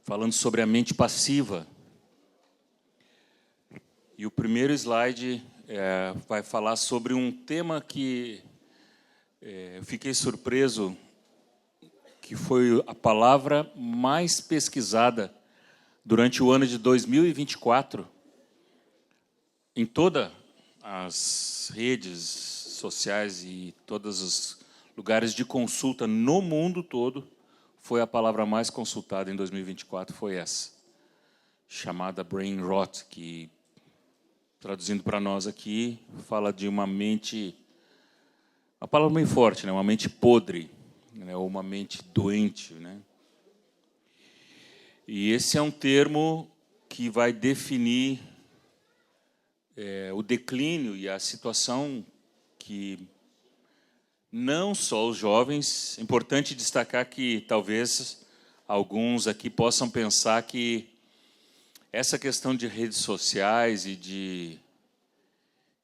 falando sobre a mente passiva. E o primeiro slide vai falar sobre um tema que eu fiquei surpreso, que foi a palavra mais pesquisada durante o ano de 2024 em todas as redes sociais e todos os lugares de consulta no mundo todo. Foi a palavra mais consultada em 2024, foi essa, chamada brain rot, que, traduzindo para nós aqui, fala de uma mente, uma palavra meio forte, né? Uma mente podre, né? Ou uma mente doente, né? E esse é um termo que vai definir o declínio e a situação que não só os jovens. É importante destacar que talvez alguns aqui possam pensar que essa questão de redes sociais e de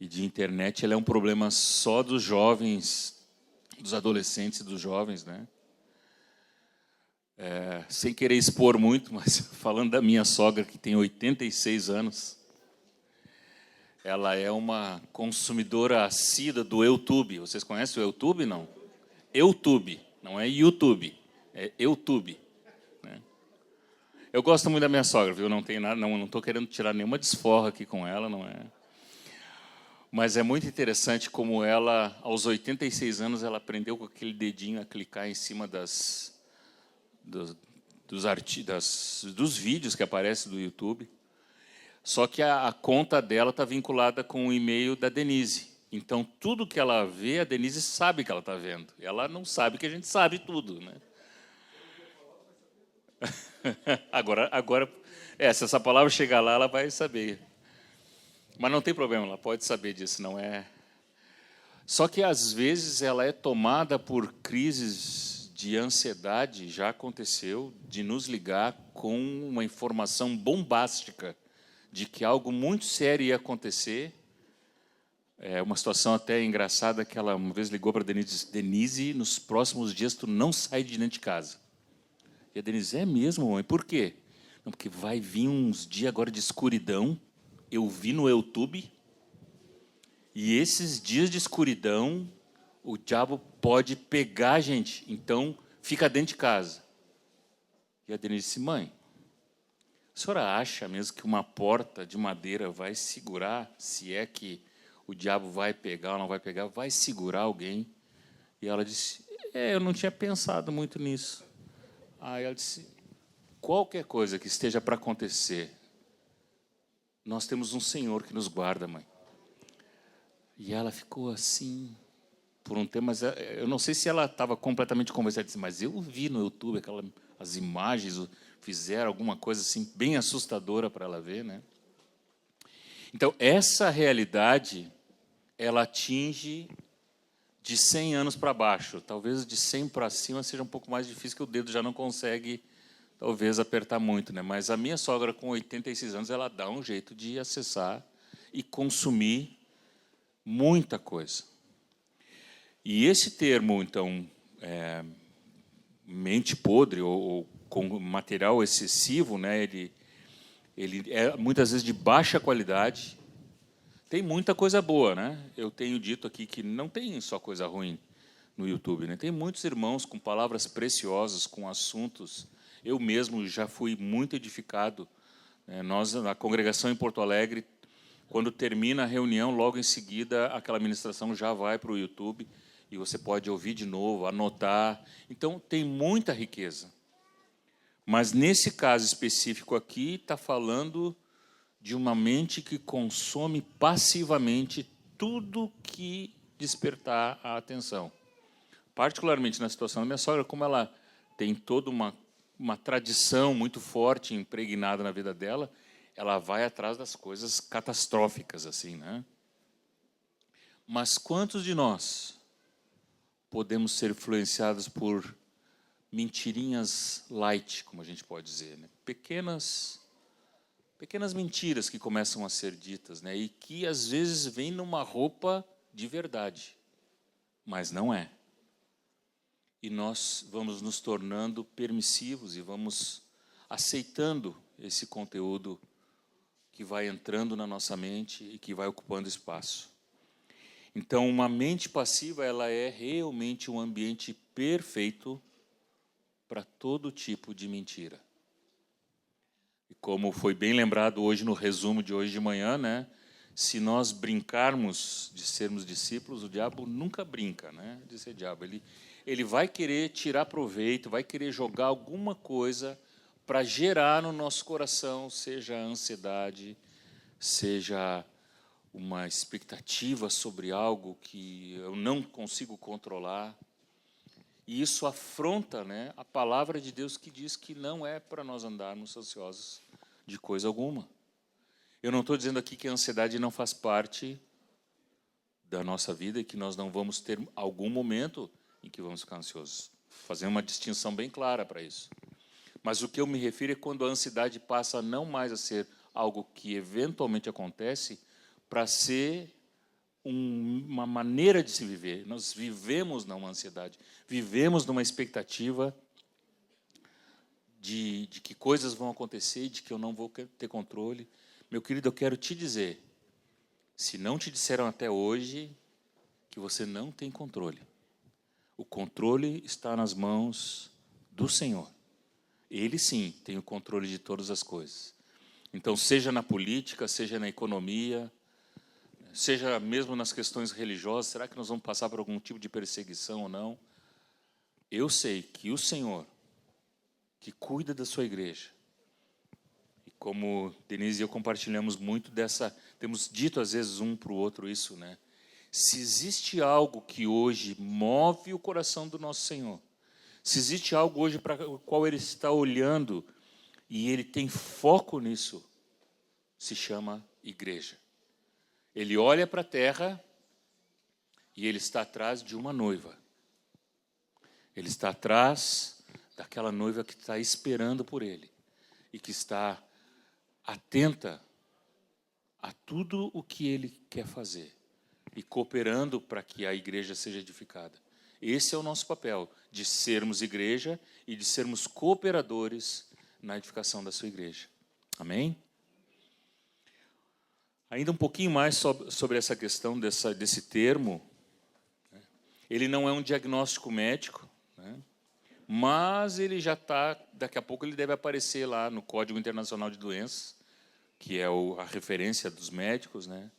internet, ela é um problema só dos jovens, dos adolescentes e dos jovens, né? Sem querer expor muito, mas falando da minha sogra, que tem 86 anos, ela é uma consumidora assídua do YouTube. Vocês conhecem o YouTube, não? YouTube, não é YouTube, é YouTube. Né? Eu gosto muito da minha sogra, viu? Não tem nada, não estou querendo tirar nenhuma desforra aqui com ela, não é? Mas é muito interessante como ela, aos 86 anos, ela aprendeu com aquele dedinho a clicar em cima dos vídeos que aparecem do YouTube. Só que a conta dela está vinculada com o e-mail da Denise. Então, tudo que ela vê, a Denise sabe que ela está vendo. Ela não sabe que a gente sabe tudo. Né? Agora, se essa palavra chegar lá, ela vai saber. Mas não tem problema, ela pode saber disso, não é? Só que, às vezes, ela é tomada por crises de ansiedade, já aconteceu, de nos ligar com uma informação bombástica de que algo muito sério ia acontecer. Uma situação até engraçada, que ela uma vez ligou para a Denise e disse: Denise, nos próximos dias tu não sai de dentro de casa. E a Denise: é mesmo, mãe? Por quê? Não, porque vai vir uns dias agora de escuridão, eu vi no YouTube, e esses dias de escuridão, o diabo pode pegar a gente, então fica dentro de casa. E a Denise disse: mãe, a senhora acha mesmo que uma porta de madeira vai segurar, se é que o diabo vai pegar ou não vai pegar, vai segurar alguém? E ela disse: eu não tinha pensado muito nisso. Aí ela disse: qualquer coisa que esteja para acontecer, nós temos um Senhor que nos guarda, mãe. E ela ficou assim, por um tempo, mas eu não sei se ela estava completamente convencida, mas eu vi no YouTube as imagens, fizeram alguma coisa assim bem assustadora para ela ver, né? Então, essa realidade, ela atinge de 100 anos para baixo. Talvez de 100 para cima seja um pouco mais difícil, que o dedo já não consegue, talvez, apertar muito, né? Mas a minha sogra, com 86 anos, ela dá um jeito de acessar e consumir muita coisa. E esse termo, então, mente podre ou com material excessivo, né? Ele é muitas vezes de baixa qualidade. Tem muita coisa boa, né? Eu tenho dito aqui que não tem só coisa ruim no YouTube, né? Tem muitos irmãos com palavras preciosas, com assuntos. Eu mesmo já fui muito edificado. Nós, na congregação em Porto Alegre, quando termina a reunião, logo em seguida, aquela ministração já vai para o YouTube e você pode ouvir de novo, anotar. Então, tem muita riqueza. Mas, nesse caso específico aqui, está falando de uma mente que consome passivamente tudo que despertar a atenção. Particularmente na situação da minha sogra, como ela tem toda uma tradição muito forte, impregnada na vida dela, ela vai atrás das coisas catastróficas, assim, né? Mas quantos de nós podemos ser influenciados por mentirinhas light, como a gente pode dizer, né? Pequenas mentiras que começam a ser ditas, né? E que às vezes vêm numa roupa de verdade, mas não é. E nós vamos nos tornando permissivos e vamos aceitando esse conteúdo que vai entrando na nossa mente e que vai ocupando espaço. Então, uma mente passiva, ela é realmente um ambiente perfeito para todo tipo de mentira. E como foi bem lembrado hoje no resumo de hoje de manhã, né? Se nós brincarmos de sermos discípulos, o diabo nunca brinca, né? De ser diabo. Ele vai querer tirar proveito, vai querer jogar alguma coisa para gerar no nosso coração, seja a ansiedade, seja uma expectativa sobre algo que eu não consigo controlar. E isso afronta, né, a palavra de Deus que diz que não é para nós andarmos ansiosos de coisa alguma. Eu não estou dizendo aqui que a ansiedade não faz parte da nossa vida e que nós não vamos ter algum momento em que vamos ficar ansiosos. Fazer uma distinção bem clara para isso. Mas o que eu me refiro é quando a ansiedade passa não mais a ser algo que eventualmente acontece, para ser uma maneira de se viver. Nós vivemos numa ansiedade, vivemos numa expectativa de que coisas vão acontecer, de que eu não vou ter controle. Meu querido, eu quero te dizer, se não te disseram até hoje, que você não tem controle. O controle está nas mãos do Senhor. Ele, sim, tem o controle de todas as coisas. Então, seja na política, seja na economia, seja mesmo nas questões religiosas, será que nós vamos passar por algum tipo de perseguição ou não? Eu sei que o Senhor, que cuida da sua igreja, e como Denise e eu compartilhamos muito temos dito às vezes um para o outro isso, né? Se existe algo que hoje move o coração do nosso Senhor, se existe algo hoje para o qual Ele está olhando e Ele tem foco nisso, se chama igreja. Ele olha para a terra e Ele está atrás de uma noiva. Ele está atrás daquela noiva que está esperando por Ele e que está atenta a tudo o que Ele quer fazer e cooperando para que a igreja seja edificada. Esse é o nosso papel, de sermos igreja e de sermos cooperadores na edificação da sua igreja. Amém? Ainda um pouquinho mais sobre essa questão desse termo. Ele não é um diagnóstico médico, né? Mas ele já está, daqui a pouco ele deve aparecer lá no Código Internacional de Doenças, que é a referência dos médicos, né?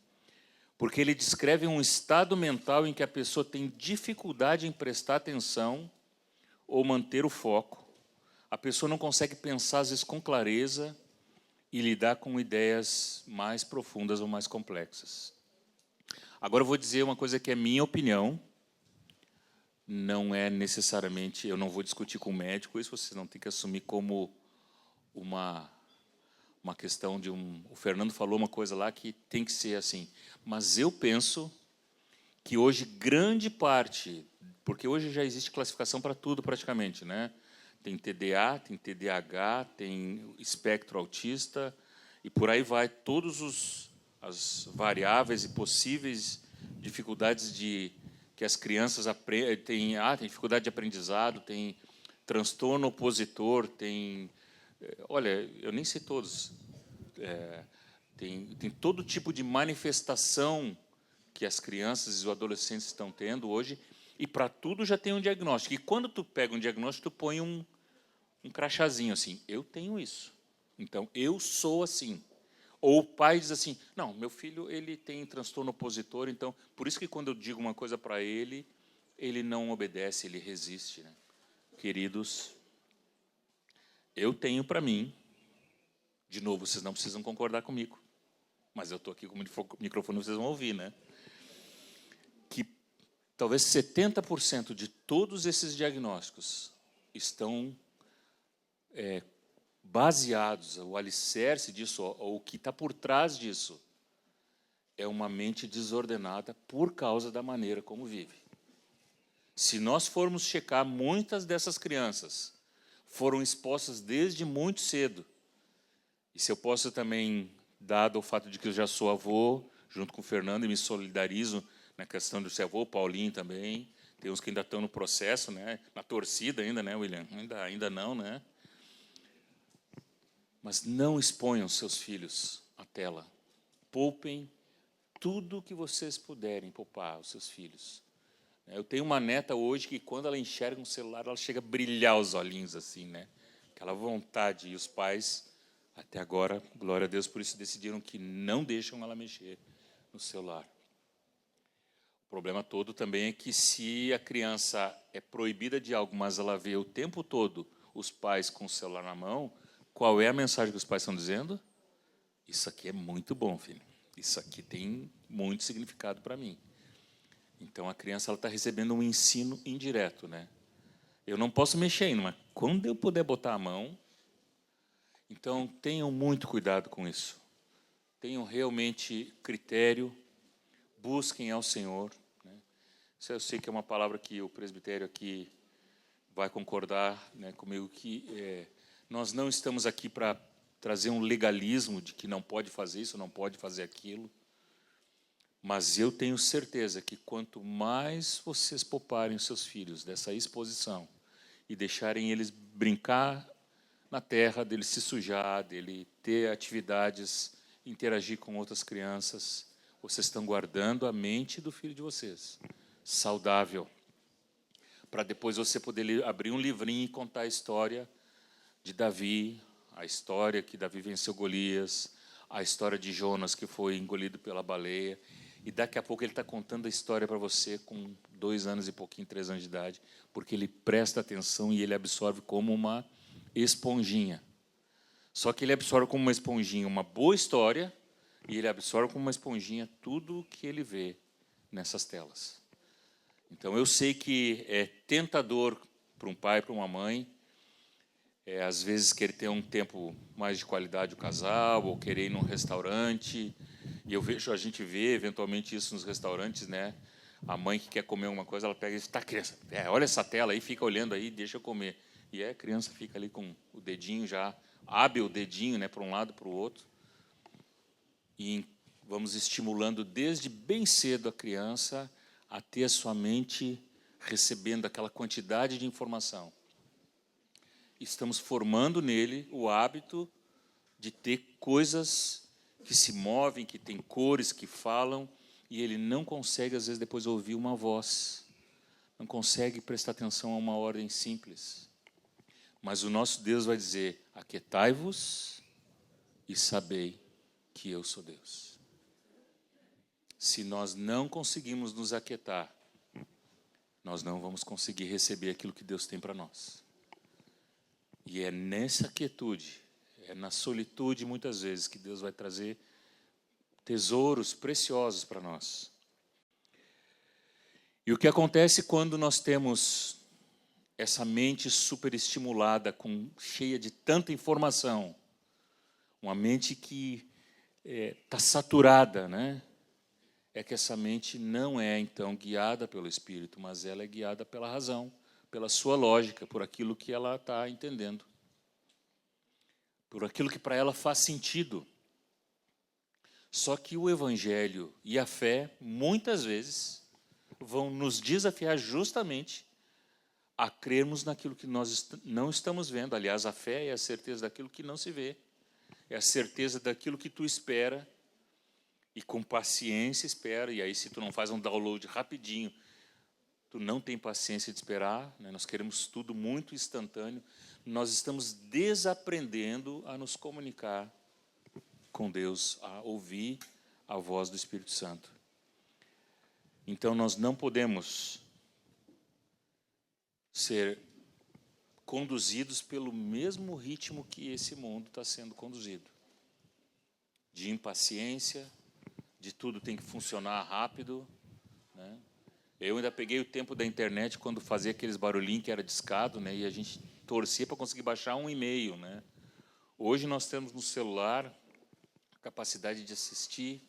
Porque ele descreve um estado mental em que a pessoa tem dificuldade em prestar atenção ou manter o foco. A pessoa não consegue pensar, às vezes, com clareza e lidar com ideias mais profundas ou mais complexas. Agora eu vou dizer uma coisa que é minha opinião, não é necessariamente, eu não vou discutir com o médico, isso vocês não têm que assumir como uma questão de o Fernando falou uma coisa lá que tem que ser assim. Mas eu penso que hoje grande parte, porque hoje já existe classificação para tudo praticamente, né? Tem TDA, tem TDAH, tem espectro autista, e por aí vai todas as variáveis e possíveis dificuldades que as crianças têm. Tem dificuldade de aprendizado, tem transtorno opositor, tem... Olha, eu nem sei todos. Tem todo tipo de manifestação que as crianças e os adolescentes estão tendo hoje, e para tudo já tem um diagnóstico. E quando tu pega um diagnóstico, tu põe um crachazinho assim, eu tenho isso, então eu sou assim. Ou o pai diz assim, não, meu filho ele tem transtorno opositor, então por isso que quando eu digo uma coisa para ele, ele não obedece, ele resiste, né? Queridos, eu tenho para mim, de novo, vocês não precisam concordar comigo, mas eu estou aqui com o microfone, vocês vão ouvir, né? Que talvez 70% de todos esses diagnósticos estão baseados, o alicerce disso, ou o que está por trás disso, é uma mente desordenada por causa da maneira como vive. Se nós formos checar, muitas dessas crianças foram expostas desde muito cedo. E se eu posso também, dado o fato de que eu já sou avô, junto com o Fernando, e me solidarizo na questão de ser avô, o Paulinho também, tem uns que ainda estão no processo, né? Na torcida ainda, né, William? Ainda não, né? Mas não exponham seus filhos à tela. Poupem tudo que vocês puderem poupar aos seus filhos. Eu tenho uma neta hoje que, quando ela enxerga um celular, ela chega a brilhar os olhinhos assim, né? Aquela vontade. E os pais, até agora, glória a Deus por isso, decidiram que não deixam ela mexer no celular. O problema todo também é que, se a criança é proibida de algo, mas ela vê o tempo todo os pais com o celular na mão, qual é a mensagem que os pais estão dizendo? Isso aqui é muito bom, filho. Isso aqui tem muito significado para mim. Então, a criança está recebendo um ensino indireto, né? Eu não posso mexer ainda, mas quando eu puder botar a mão... Então, tenham muito cuidado com isso. Tenham realmente critério, busquem ao Senhor. Né? Isso eu sei que é uma palavra que o presbitério aqui vai concordar, né, comigo, que nós não estamos aqui para trazer um legalismo de que não pode fazer isso, não pode fazer aquilo. Mas eu tenho certeza que, quanto mais vocês pouparem os seus filhos dessa exposição e deixarem eles brincar na terra, dele se sujar, dele ter atividades, interagir com outras crianças, vocês estão guardando a mente do filho de vocês, saudável, para depois você poder abrir um livrinho e contar a história de Davi, a história que Davi venceu Golias, a história de Jonas, que foi engolido pela baleia, e daqui a pouco ele está contando a história para você com 2 anos e pouquinho, 3 anos de idade, porque ele presta atenção e ele absorve como uma esponjinha. Só que ele absorve como uma esponjinha uma boa história, e ele absorve como uma esponjinha tudo o que ele vê nessas telas. Então, eu sei que é tentador para um pai, para uma mãe, às vezes querer ter um tempo mais de qualidade o casal, ou querer ir num restaurante. E a gente vê eventualmente isso nos restaurantes, né? A mãe que quer comer alguma coisa, ela pega e diz: tá, criança, olha essa tela aí, fica olhando aí, deixa eu comer. E a criança fica ali com o dedinho já, abre o dedinho, né, para um lado, para o outro. E vamos estimulando desde bem cedo a criança a ter a sua mente recebendo aquela quantidade de informação. Estamos formando nele o hábito de ter coisas que se movem, que têm cores, que falam, e ele não consegue, às vezes, depois ouvir uma voz. Não consegue prestar atenção a uma ordem simples. Mas o nosso Deus vai dizer: aquietai-vos e sabei que eu sou Deus. Se nós não conseguimos nos aquietar, nós não vamos conseguir receber aquilo que Deus tem para nós. E é nessa quietude, é na solitude, muitas vezes, que Deus vai trazer tesouros preciosos para nós. E o que acontece quando nós temos essa mente superestimulada, cheia de tanta informação, uma mente que está saturada, né? É que essa mente não é, então, guiada pelo Espírito, mas ela é guiada pela razão, pela sua lógica, por aquilo que ela está entendendo, por aquilo que para ela faz sentido. Só que o Evangelho e a fé, muitas vezes, vão nos desafiar justamente a crermos naquilo que nós não estamos vendo. Aliás, a fé é a certeza daquilo que não se vê, é a certeza daquilo que tu espera, e com paciência espera. E aí, se tu não faz um download rapidinho, tu não tem paciência de esperar, né? Nós queremos tudo muito instantâneo. Nós estamos desaprendendo a nos comunicar com Deus, a ouvir a voz do Espírito Santo. Então, nós não podemos ser conduzidos pelo mesmo ritmo que esse mundo está sendo conduzido. De impaciência, de tudo tem que funcionar rápido, né? Eu ainda peguei o tempo da internet quando fazia aqueles barulhinhos que era discado, né? E a gente torcia para conseguir baixar um e-mail, né? Hoje nós temos no celular a capacidade de assistir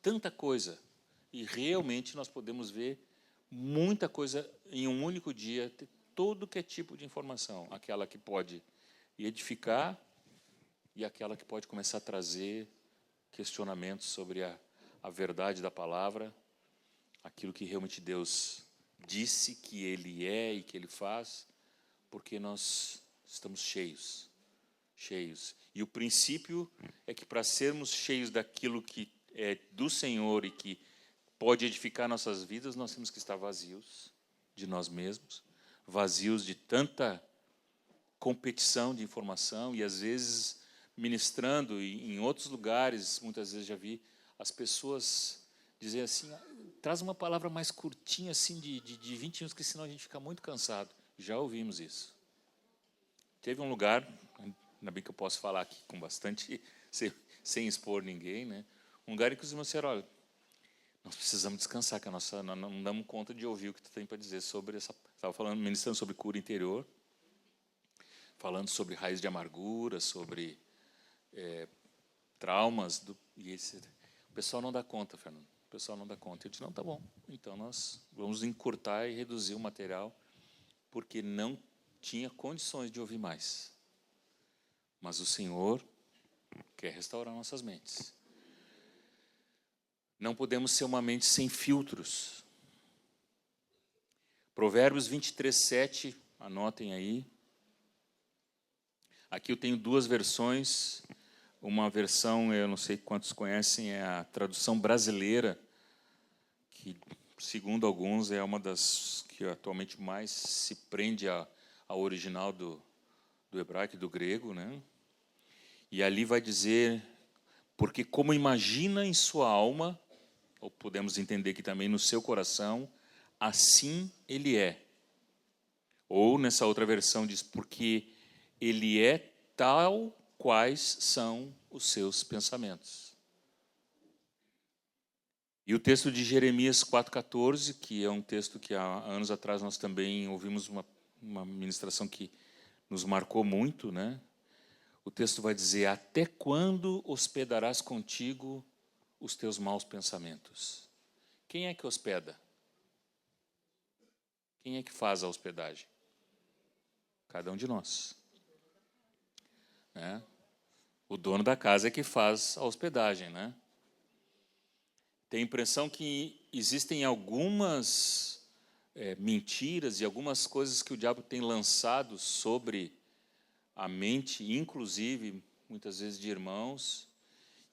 tanta coisa, e realmente nós podemos ver muita coisa em um único dia, ter todo que é tipo de informação, aquela que pode edificar e aquela que pode começar a trazer questionamentos sobre a verdade da palavra, aquilo que realmente Deus disse que Ele é e que Ele faz, porque nós estamos cheios cheios. E o princípio é que para sermos cheios daquilo que é do Senhor e que pode edificar nossas vidas, nós temos que estar vazios de nós mesmos, vazios de tanta competição de informação, e às vezes ministrando em outros lugares, muitas vezes já vi as pessoas dizer assim, traz uma palavra mais curtinha, assim, de 20 minutos, que senão a gente fica muito cansado. Já ouvimos isso. Teve um lugar, ainda bem que eu posso falar aqui com bastante, sem expor ninguém, né? Um lugar em que os irmãos disseram, olha, nós precisamos descansar, que nós não damos conta de ouvir o que tu tem para dizer sobre essa... Estava falando, ministrando sobre cura interior, falando sobre raiz de amargura, sobre traumas. O pessoal não dá conta, Fernando. O pessoal não dá conta. Eu disse, não, tá bom. Então, nós vamos encurtar e reduzir o material, porque não tinha condições de ouvir mais. Mas o Senhor quer restaurar nossas mentes. Não podemos ser uma mente sem filtros. Provérbios 23:7, anotem aí. Aqui eu tenho duas versões. Uma versão, eu não sei quantos conhecem, é a tradução brasileira, que, segundo alguns, é uma das que atualmente mais se prende ao original do hebraico e do grego, né? E ali vai dizer, porque como imagina em sua alma, ou podemos entender que também no seu coração, assim ele é. Ou, nessa outra versão, diz, porque ele é tal quais são os seus pensamentos. E o texto de Jeremias 4,14, que é um texto que há anos atrás nós também ouvimos uma ministração que nos marcou muito, né? O texto vai dizer, até quando hospedarás contigo os teus maus pensamentos? Quem é que hospeda? Quem é que faz a hospedagem? Cada um de nós. Né? O dono da casa é que faz a hospedagem, né? Tem a impressão que existem algumas mentiras e algumas coisas que o diabo tem lançado sobre a mente, inclusive, muitas vezes, de irmãos,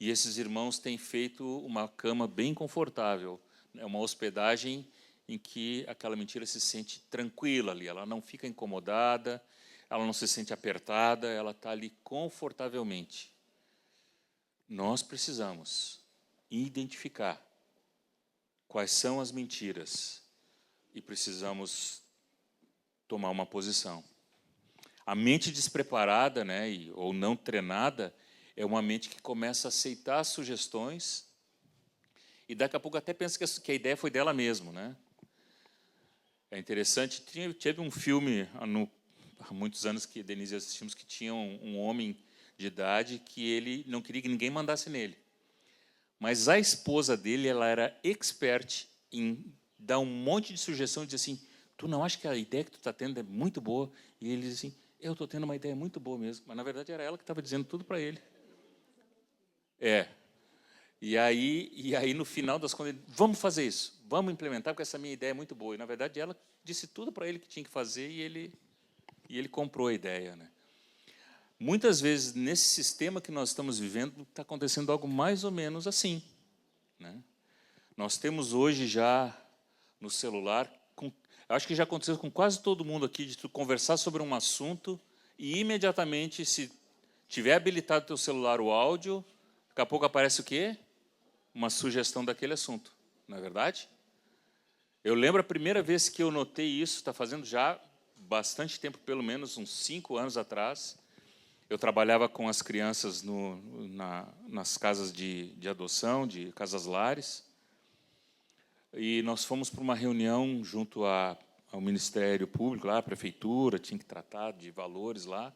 e esses irmãos têm feito uma cama bem confortável, é uma hospedagem em que aquela mentira se sente tranquila ali, ela não fica incomodada, ela não se sente apertada, ela está ali confortavelmente. Nós precisamos identificar quais são as mentiras e precisamos tomar uma posição. A mente despreparada, né, ou não treinada, é uma mente que começa a aceitar as sugestões e daqui a pouco até pensa que a ideia foi dela mesma, né? É interessante, teve um filme há muitos anos que Denise e eu assistimos, que tinha um homem de idade que ele não queria que ninguém mandasse nele. Mas a esposa dele, ela era expert em dar um monte de sugestão e dizer assim, tu não acha que a ideia que tu está tendo é muito boa? E ele diz assim, eu estou tendo uma ideia muito boa mesmo. Mas, na verdade, era ela que estava dizendo tudo para ele. E aí, no final das contas, ele, vamos fazer isso, vamos implementar, porque essa minha ideia é muito boa. E, na verdade, ela disse tudo para ele que tinha que fazer e ele comprou a ideia, né? Muitas vezes, nesse sistema que nós estamos vivendo, está acontecendo algo mais ou menos assim, né? Nós temos hoje já no celular, acho que já aconteceu com quase todo mundo aqui, de tu conversar sobre um assunto e imediatamente, se tiver habilitado o teu celular o áudio, daqui a pouco aparece o quê? Uma sugestão daquele assunto, não é verdade? Eu lembro a primeira vez que eu notei isso, está fazendo já bastante tempo, pelo menos uns 5 anos atrás. Eu trabalhava com as crianças nas casas de adoção, de casas-lares, e nós fomos para uma reunião junto ao Ministério Público, lá, a prefeitura, tinha que tratar de valores lá,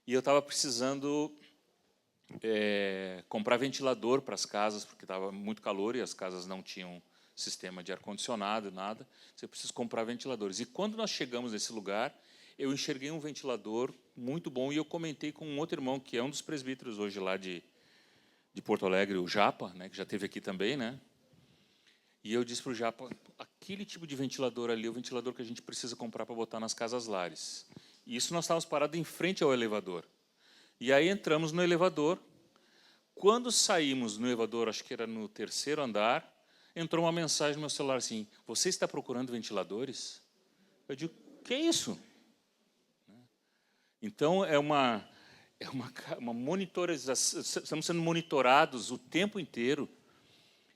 e eu estava precisando comprar ventilador para as casas, porque estava muito calor e as casas não tinham sistema de ar-condicionado, nada. Você precisa comprar ventiladores. E quando nós chegamos nesse lugar, eu enxerguei um ventilador muito bom e eu comentei com um outro irmão, que é um dos presbíteros hoje lá de Porto Alegre, o Japa, né, que já esteve aqui também, né? E eu disse para o Japa, aquele tipo de ventilador ali é o ventilador que a gente precisa comprar para botar nas casas-lares. E isso nós estávamos parados em frente ao elevador. E aí entramos no elevador. Quando saímos no elevador, acho que era no 3º andar, entrou uma mensagem no meu celular assim: você está procurando ventiladores? Eu digo, que é isso? Então, é uma monitorização, estamos sendo monitorados o tempo inteiro.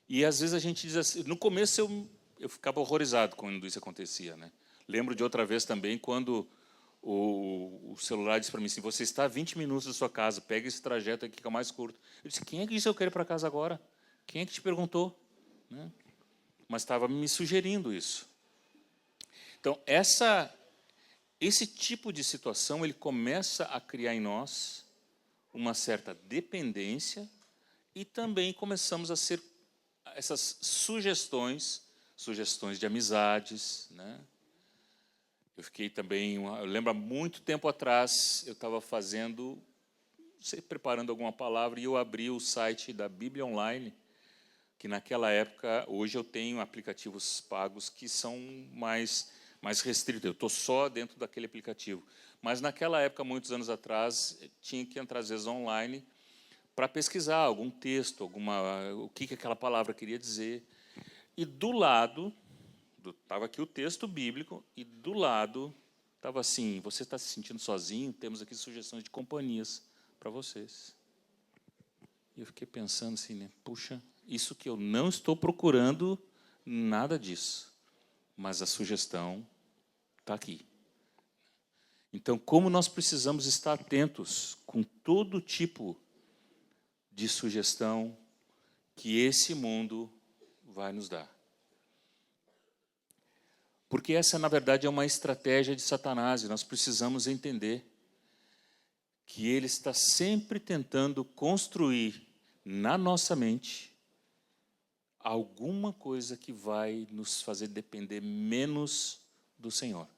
E, às vezes, a gente diz assim... No começo, eu ficava horrorizado quando isso acontecia, né? Lembro de outra vez também, quando o celular disse para mim assim: você está a 20 minutos da sua casa, pega esse trajeto aqui que é o mais curto. Eu disse: quem é que disse que eu quero ir para casa agora? Quem é que te perguntou? Né? Mas estava me sugerindo isso. Então, esse tipo de situação, ele começa a criar em nós uma certa dependência e também começamos a ser essas sugestões de amizades, né? Eu fiquei também, eu lembro há muito tempo atrás, eu estava preparando alguma palavra e eu abri o site da Bíblia Online, que naquela época, hoje eu tenho aplicativos pagos que são mais restritos, eu estou só dentro daquele aplicativo. Mas naquela época, muitos anos atrás, tinha que entrar às vezes online para pesquisar algum texto, o que aquela palavra queria dizer. E do lado, estava aqui o texto bíblico, e do lado estava assim: você está se sentindo sozinho? Temos aqui sugestões de companhias para vocês. E eu fiquei pensando assim, né? Puxa, isso que eu não estou procurando nada disso, mas a sugestão está aqui. Então, como nós precisamos estar atentos com todo tipo de sugestão que esse mundo vai nos dar. Porque essa, na verdade, é uma estratégia de Satanás, e nós precisamos entender que ele está sempre tentando construir na nossa mente alguma coisa que vai nos fazer depender menos do Senhor.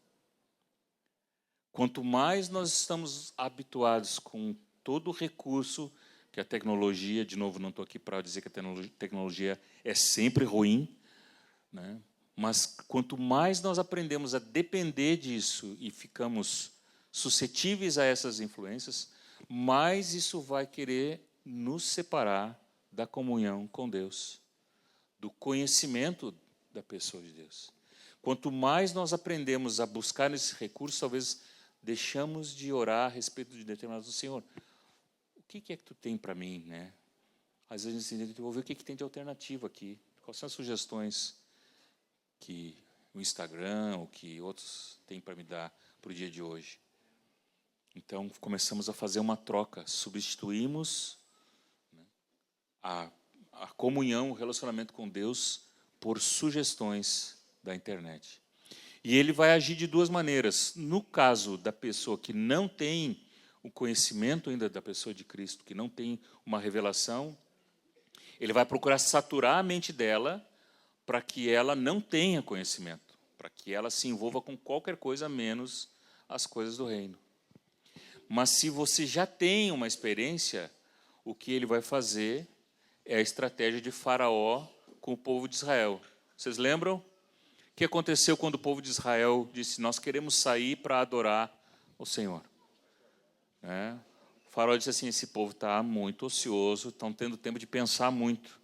Quanto mais nós estamos habituados com todo o recurso que a tecnologia, de novo, não estou aqui para dizer que a tecnologia é sempre ruim, né? Mas quanto mais nós aprendemos a depender disso e ficamos suscetíveis a essas influências, mais isso vai querer nos separar da comunhão com Deus, do conhecimento da pessoa de Deus. Quanto mais nós aprendemos a buscar esses recursos, talvez deixamos de orar a respeito de determinados. Senhor, o que é que tu tem para mim, né? Às vezes a gente vou ver o que tem de alternativa aqui. Quais são as sugestões que o Instagram, ou que outros têm para me dar para o dia de hoje? Então, começamos a fazer uma troca, substituímos, né, a comunhão, o relacionamento com Deus, por sugestões da internet. E ele vai agir de duas maneiras. No caso da pessoa que não tem o conhecimento ainda da pessoa de Cristo, que não tem uma revelação, ele vai procurar saturar a mente dela para que ela não tenha conhecimento, para que ela se envolva com qualquer coisa menos as coisas do reino. Mas se você já tem uma experiência, o que ele vai fazer é a estratégia de Faraó com o povo de Israel. Vocês lembram? O que aconteceu quando o povo de Israel disse: nós queremos sair para adorar o Senhor? O Faraó disse assim: esse povo está muito ocioso, estão tendo tempo de pensar muito.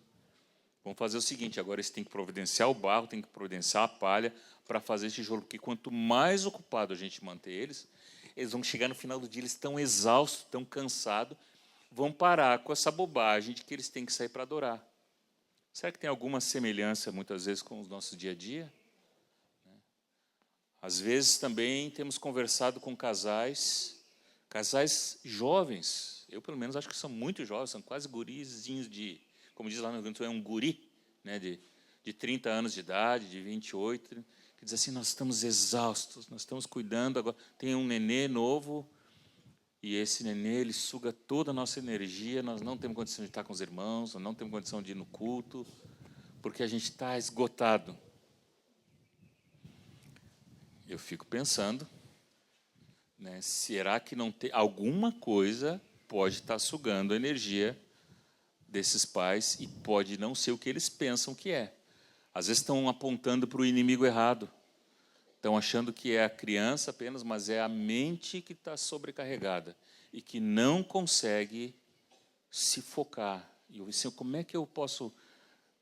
Vamos fazer o seguinte: agora eles têm que providenciar o barro, têm que providenciar a palha para fazer esse tijolo, porque quanto mais ocupado a gente manter eles vão chegar no final do dia, eles estão exaustos, estão cansados, vão parar com essa bobagem de que eles têm que sair para adorar. Será que tem alguma semelhança, muitas vezes, com o nosso dia a dia? Às vezes, também, temos conversado com casais jovens, eu, pelo menos, acho que são muito jovens, são quase gurizinhos como diz lá no Rio Grande do Sul, é um guri, né, de 30 anos de idade, de 28, que diz assim: nós estamos exaustos, nós estamos cuidando, agora tem um nenê novo, e esse nenê, ele suga toda a nossa energia, nós não temos condição de estar com os irmãos, nós não temos condição de ir no culto, porque a gente está esgotado. Eu fico pensando, né, será que não tem alguma coisa pode estar sugando a energia desses pais e pode não ser o que eles pensam que é. Às vezes estão apontando para o inimigo errado. Estão achando que é a criança apenas, mas é a mente que está sobrecarregada. e que não consegue se focar. E eu disse, como é que eu posso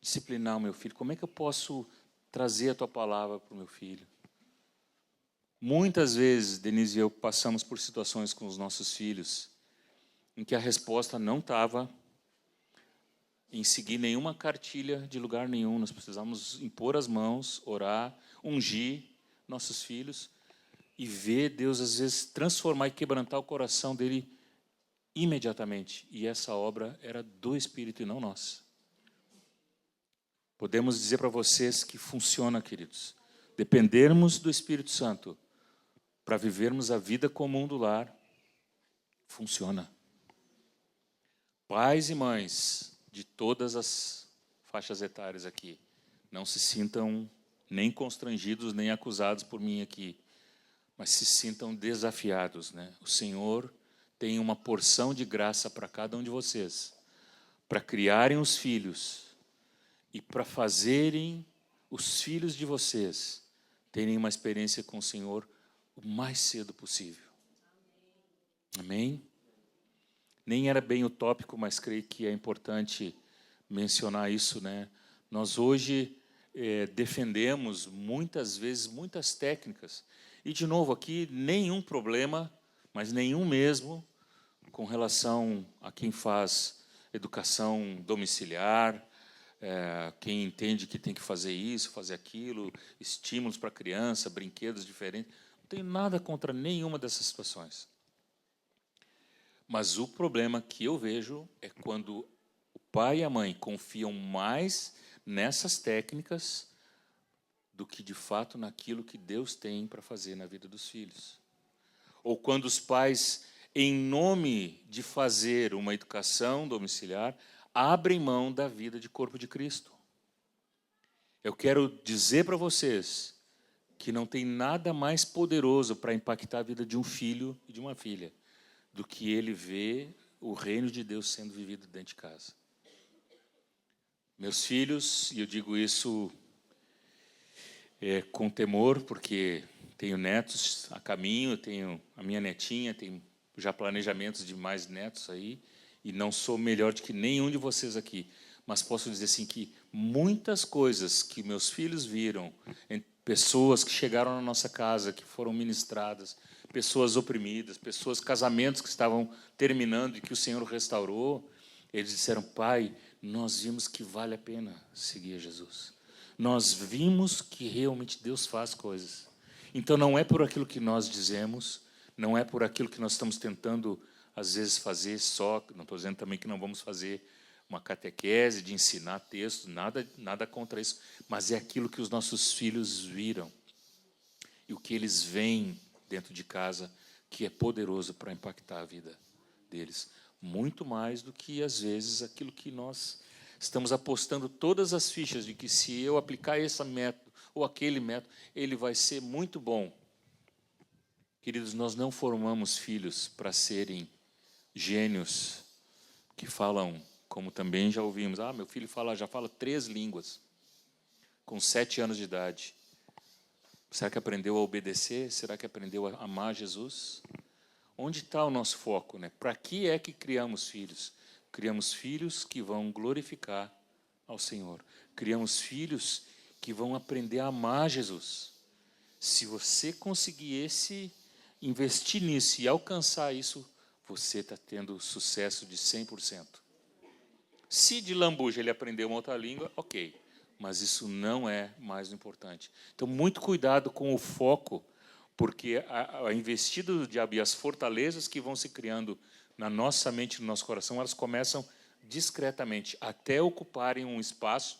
disciplinar o meu filho? Como é que eu posso trazer a tua palavra para o meu filho? Muitas vezes, Denise e eu passamos por situações com os nossos filhos em que a resposta não estava em seguir nenhuma cartilha de lugar nenhum. Nós precisamos impor as mãos, orar, ungir nossos filhos e ver Deus, às vezes, transformar e quebrantar o coração dele imediatamente. E essa obra era do Espírito e não nossa. Podemos dizer para vocês que funciona, queridos. Dependermos do Espírito Santo para vivermos a vida comum do lar, funciona. Pais e mães de todas as faixas etárias aqui, não se sintam nem constrangidos, nem acusados por mim aqui, mas se sintam desafiados, né? O Senhor tem uma porção de graça para cada um de vocês, para criarem os filhos e para fazerem os filhos de vocês terem uma experiência com o Senhor o mais cedo possível. Amém? Nem era bem o tópico, mas creio que é importante mencionar isso, né? Nós hoje defendemos muitas vezes muitas técnicas. E, de novo, aqui nenhum problema, mas nenhum mesmo, com relação a quem faz educação domiciliar, quem entende que tem que fazer isso, fazer aquilo, estímulos para a criança, brinquedos diferentes. Não tenho nada contra nenhuma dessas situações. Mas o problema que eu vejo é quando o pai e a mãe confiam mais nessas técnicas do que, de fato, naquilo que Deus tem para fazer na vida dos filhos. Ou quando os pais, em nome de fazer uma educação domiciliar, abrem mão da vida de corpo de Cristo. Eu quero dizer para vocês que não tem nada mais poderoso para impactar a vida de um filho e de uma filha do que ele ver o reino de Deus sendo vivido dentro de casa. Meus filhos, e eu digo isso com temor, porque tenho netos a caminho, tenho a minha netinha, tenho já planejamentos de mais netos aí, e não sou melhor do que nenhum de vocês aqui, mas posso dizer assim que muitas coisas que meus filhos viram, pessoas que chegaram na nossa casa, que foram ministradas, pessoas oprimidas, casamentos que estavam terminando e que o Senhor restaurou, eles disseram, pai, nós vimos que vale a pena seguir a Jesus. Nós vimos que realmente Deus faz coisas. Então, não é por aquilo que nós dizemos, não é por aquilo que nós estamos tentando, às vezes, fazer só, não estou dizendo também que não vamos fazer uma catequese de ensinar textos, nada contra isso, mas é aquilo que os nossos filhos viram e o que eles veem dentro de casa, que é poderoso para impactar a vida deles. Muito mais do que, às vezes, aquilo que nós estamos apostando todas as fichas de que se eu aplicar esse método ou aquele método, ele vai ser muito bom. Queridos, nós não formamos filhos para serem gênios que falam, como também já ouvimos, meu filho já fala 3 línguas, com 7 anos de idade. Será que aprendeu a obedecer? Será que aprendeu a amar Jesus? Onde está o nosso foco, né? Para que é que criamos filhos? Criamos filhos que vão glorificar ao Senhor. Criamos filhos que vão aprender a amar Jesus. Se você conseguir investir nisso e alcançar isso, você está tendo sucesso de 100%. Se de lambuja ele aprendeu uma outra língua, ok. Mas isso não é mais importante. Então, muito cuidado com o foco, porque a investida do diabo e as fortalezas que vão se criando na nossa mente, no nosso coração, elas começam discretamente, até ocuparem um espaço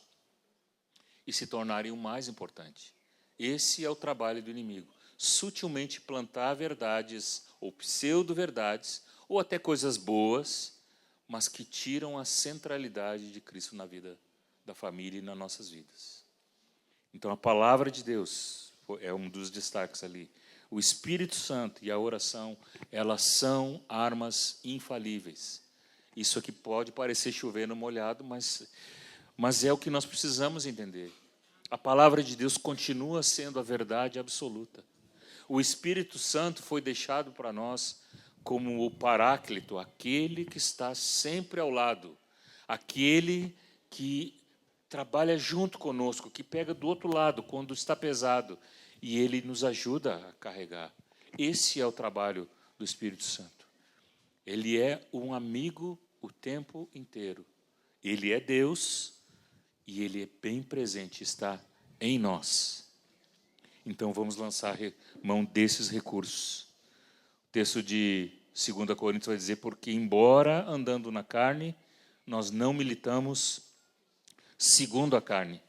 e se tornarem o mais importante. Esse é o trabalho do inimigo. Sutilmente plantar verdades, ou pseudo-verdades, ou até coisas boas, mas que tiram a centralidade de Cristo na vida da família e nas nossas vidas. Então, a palavra de Deus é um dos destaques ali. O Espírito Santo e a oração, elas são armas infalíveis. Isso aqui pode parecer chover no molhado, mas é o que nós precisamos entender. A palavra de Deus continua sendo a verdade absoluta. O Espírito Santo foi deixado para nós como o Paráclito, aquele que está sempre ao lado, aquele que trabalha junto conosco, que pega do outro lado quando está pesado, e ele nos ajuda a carregar. Esse é o trabalho do Espírito Santo. Ele é um amigo o tempo inteiro. Ele é Deus e ele é bem presente, está em nós. Então vamos lançar mão desses recursos. O texto de 2 Coríntios vai dizer: porque embora andando na carne, nós não militamos segundo a carne,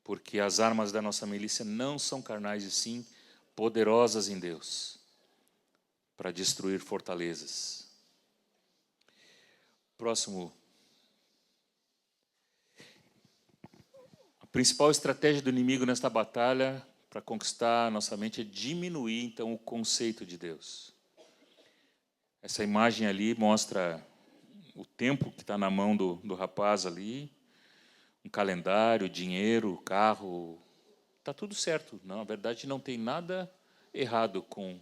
porque as armas da nossa milícia não são carnais, e sim poderosas em Deus, para destruir fortalezas. Próximo. A principal estratégia do inimigo nesta batalha para conquistar a nossa mente é diminuir, então, o conceito de Deus. Essa imagem ali mostra o tempo que está na mão do rapaz ali, um calendário, dinheiro, carro, está tudo certo. Não, na verdade, não tem nada errado com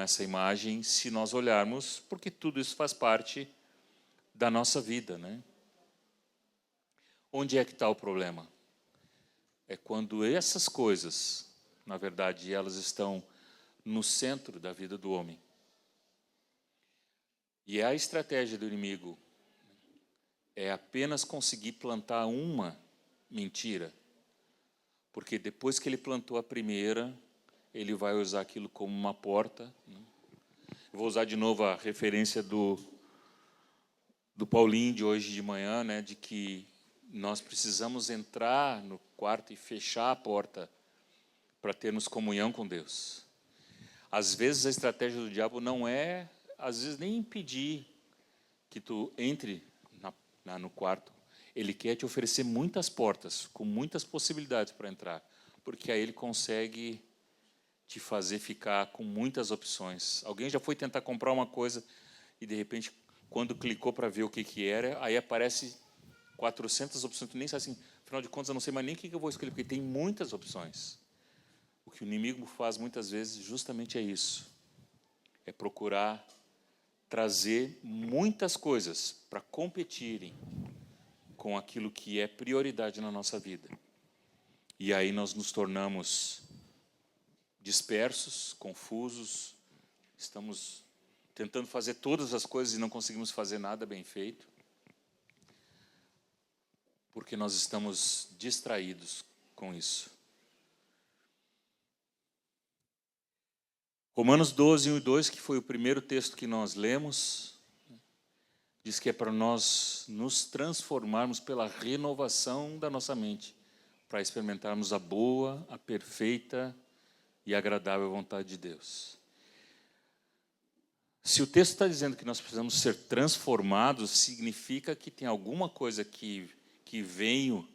essa imagem, se nós olharmos, porque tudo isso faz parte da nossa vida, né? Onde é que está o problema? É quando essas coisas, na verdade, elas estão no centro da vida do homem. E a estratégia do inimigo é apenas conseguir plantar uma mentira, porque depois que ele plantou a primeira, ele vai usar aquilo como uma porta. Eu vou usar de novo a referência do Paulinho de hoje de manhã, né, de que nós precisamos entrar no quarto e fechar a porta para termos comunhão com Deus. Às vezes a estratégia do diabo não é, às vezes, nem impedir que tu entre no quarto. Ele quer te oferecer muitas portas, com muitas possibilidades para entrar, porque aí ele consegue te fazer ficar com muitas opções. Alguém já foi tentar comprar uma coisa e, de repente, quando clicou para ver o que era, aí aparece 400 opções, tu nem sabe assim, afinal de contas, eu não sei mais nem o que eu vou escolher, porque tem muitas opções. O que o inimigo faz muitas vezes justamente é isso, é procurar trazer muitas coisas para competirem com aquilo que é prioridade na nossa vida. E aí nós nos tornamos dispersos, confusos, estamos tentando fazer todas as coisas e não conseguimos fazer nada bem feito, porque nós estamos distraídos com isso. Romanos 12, 1 e 2, que foi o primeiro texto que nós lemos, diz que é para nós nos transformarmos pela renovação da nossa mente, para experimentarmos a boa, a perfeita e agradável vontade de Deus. Se o texto está dizendo que nós precisamos ser transformados, significa que tem alguma coisa que veio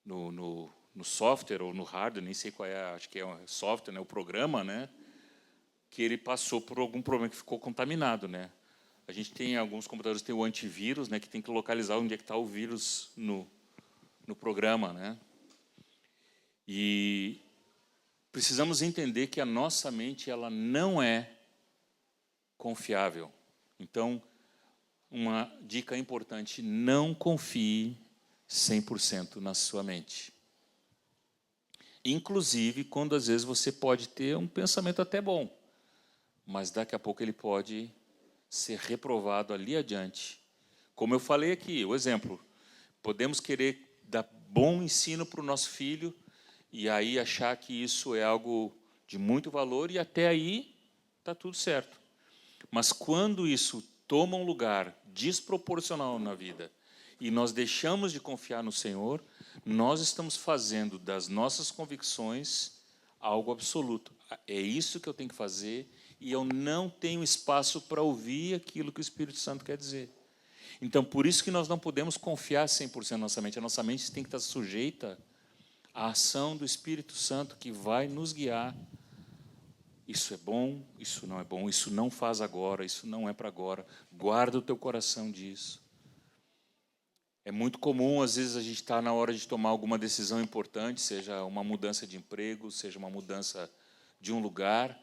no software ou no hardware, nem sei qual é, acho que é o software, né, o programa, né, que ele passou por algum problema que ficou contaminado, né? A gente tem alguns computadores que tem o antivírus, né, que tem que localizar onde é que está o vírus no programa, né? E precisamos entender que a nossa mente ela não é confiável. Então, uma dica importante: não confie 100% na sua mente. Inclusive, quando às vezes você pode ter um pensamento até bom, mas daqui a pouco ele pode ser reprovado ali adiante. Como eu falei aqui, o exemplo, podemos querer dar bom ensino para o nosso filho e aí achar que isso é algo de muito valor e até aí está tudo certo. Mas quando isso toma um lugar desproporcional na vida e nós deixamos de confiar no Senhor, nós estamos fazendo das nossas convicções algo absoluto. É isso que eu tenho que fazer e eu não tenho espaço para ouvir aquilo que o Espírito Santo quer dizer. Então, por isso que nós não podemos confiar 100% na nossa mente. A nossa mente tem que estar sujeita à ação do Espírito Santo que vai nos guiar. Isso é bom, isso não é bom, isso não faz agora, isso não é para agora. Guarda o teu coração disso. É muito comum, às vezes, a gente estar na hora de tomar alguma decisão importante, seja uma mudança de emprego, seja uma mudança de um lugar,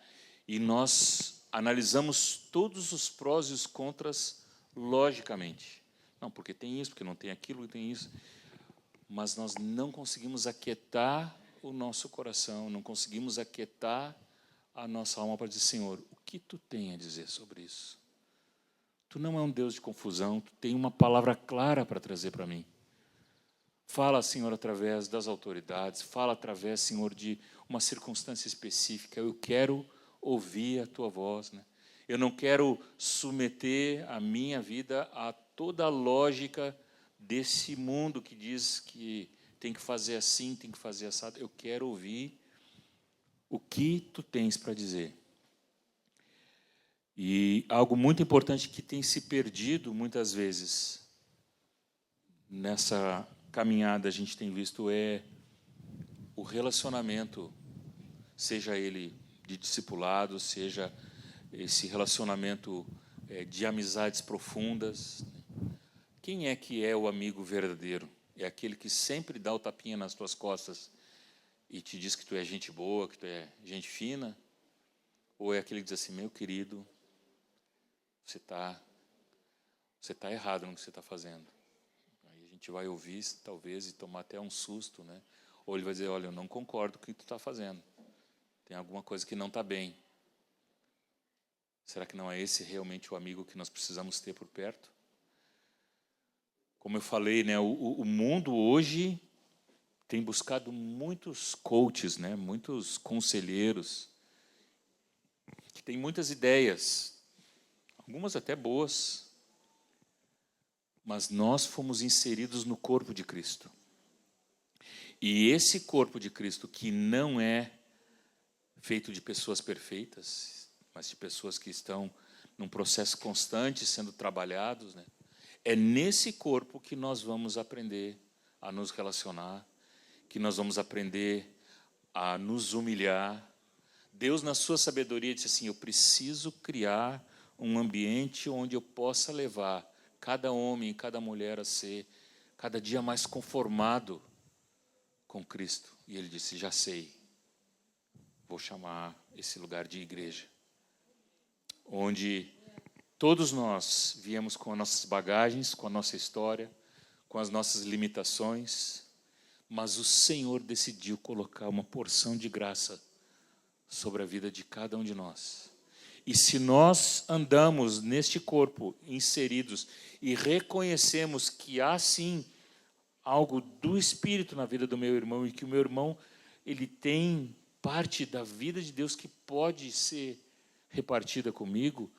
e nós analisamos todos os prós e os contras logicamente. Não, porque tem isso, porque não tem aquilo, tem isso. Mas nós não conseguimos aquietar o nosso coração, não conseguimos aquietar a nossa alma para dizer, Senhor, o que Tu tem a dizer sobre isso? Tu não é um Deus de confusão, Tu tem uma palavra clara para trazer para mim. Fala, Senhor, através das autoridades, fala através, Senhor, de uma circunstância específica. Eu quero ouvir a Tua voz, né? Eu não quero submeter a minha vida a toda a lógica desse mundo que diz que tem que fazer assim, tem que fazer assado. Eu quero ouvir o que Tu tens para dizer. E algo muito importante que tem se perdido muitas vezes nessa caminhada, a gente tem visto, é o relacionamento, seja ele de discipulado, seja esse relacionamento de amizades profundas. Quem é que é o amigo verdadeiro? É aquele que sempre dá o tapinha nas tuas costas e te diz que tu é gente boa, que tu é gente fina? Ou é aquele que diz assim, meu querido, você está errado no que você está fazendo? Aí a gente vai ouvir, talvez, e tomar até um susto, né? Ou ele vai dizer, olha, eu não concordo com o que tu está fazendo. Tem alguma coisa que não está bem. Será que não é esse realmente o amigo que nós precisamos ter por perto? Como eu falei, né, o mundo hoje tem buscado muitos coaches, né, muitos conselheiros, que têm muitas ideias, algumas até boas, mas nós fomos inseridos no corpo de Cristo. E esse corpo de Cristo, que não é feito de pessoas perfeitas, mas de pessoas que estão num processo constante sendo trabalhados, né? É nesse corpo que nós vamos aprender a nos relacionar, que nós vamos aprender a nos humilhar. Deus, na sua sabedoria, disse assim, eu preciso criar um ambiente onde eu possa levar cada homem e cada mulher a ser cada dia mais conformado com Cristo. E Ele disse, já sei, vou chamar esse lugar de igreja, onde todos nós viemos com as nossas bagagens, com a nossa história, com as nossas limitações, mas o Senhor decidiu colocar uma porção de graça sobre a vida de cada um de nós. E se nós andamos neste corpo inseridos e reconhecemos que há sim algo do Espírito na vida do meu irmão e que o meu irmão ele tem parte da vida de Deus que pode ser repartida comigo,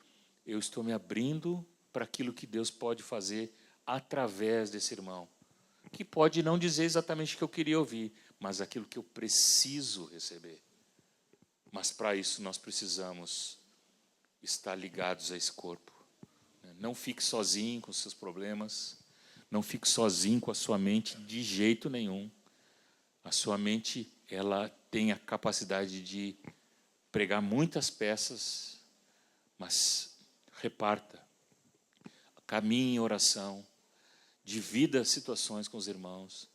eu estou me abrindo para aquilo que Deus pode fazer através desse irmão, que pode não dizer exatamente o que eu queria ouvir, mas aquilo que eu preciso receber. Mas para isso nós precisamos estar ligados a esse corpo. Não fique sozinho com os seus problemas, não fique sozinho com a sua mente de jeito nenhum. A sua mente, ela tem a capacidade de pregar muitas peças, mas reparta, caminhe em oração, divida situações com os irmãos,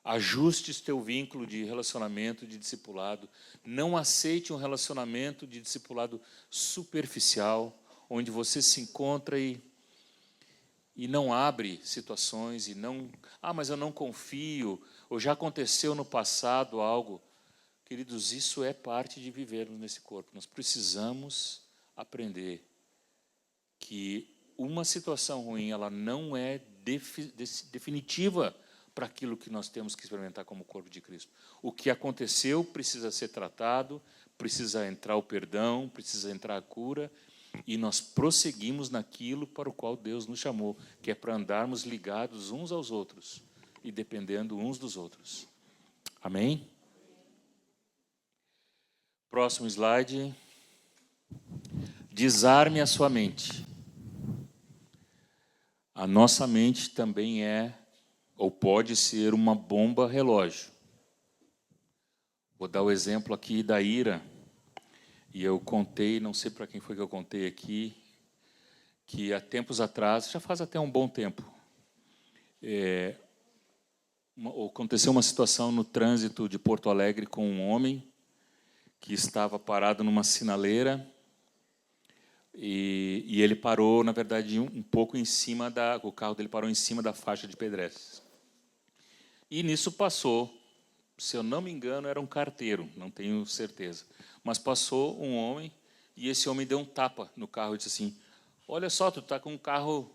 ajuste o teu vínculo de relacionamento, de discipulado, não aceite um relacionamento de discipulado superficial, onde você se encontra e não abre situações, e não, mas eu não confio, ou já aconteceu no passado algo. Queridos, isso é parte de vivermos nesse corpo. Nós precisamos aprender que uma situação ruim, ela não é definitiva para aquilo que nós temos que experimentar como corpo de Cristo. O que aconteceu precisa ser tratado, precisa entrar o perdão, precisa entrar a cura, e nós prosseguimos naquilo para o qual Deus nos chamou, que é para andarmos ligados uns aos outros e dependendo uns dos outros. Amém? Próximo slide. Desarme a sua mente. A nossa mente também é, ou pode ser, uma bomba relógio. Vou dar o exemplo aqui da ira. E eu contei, não sei para quem foi que eu contei aqui, que há tempos atrás, já faz até um bom tempo, aconteceu uma situação no trânsito de Porto Alegre com um homem que estava parado numa sinaleira E ele parou, na verdade, um pouco em cima o carro dele parou em cima da faixa de pedestres. E nisso passou, se eu não me engano, era um carteiro, não tenho certeza. Mas passou um homem e esse homem deu um tapa no carro e disse assim: olha só, tu está com um carro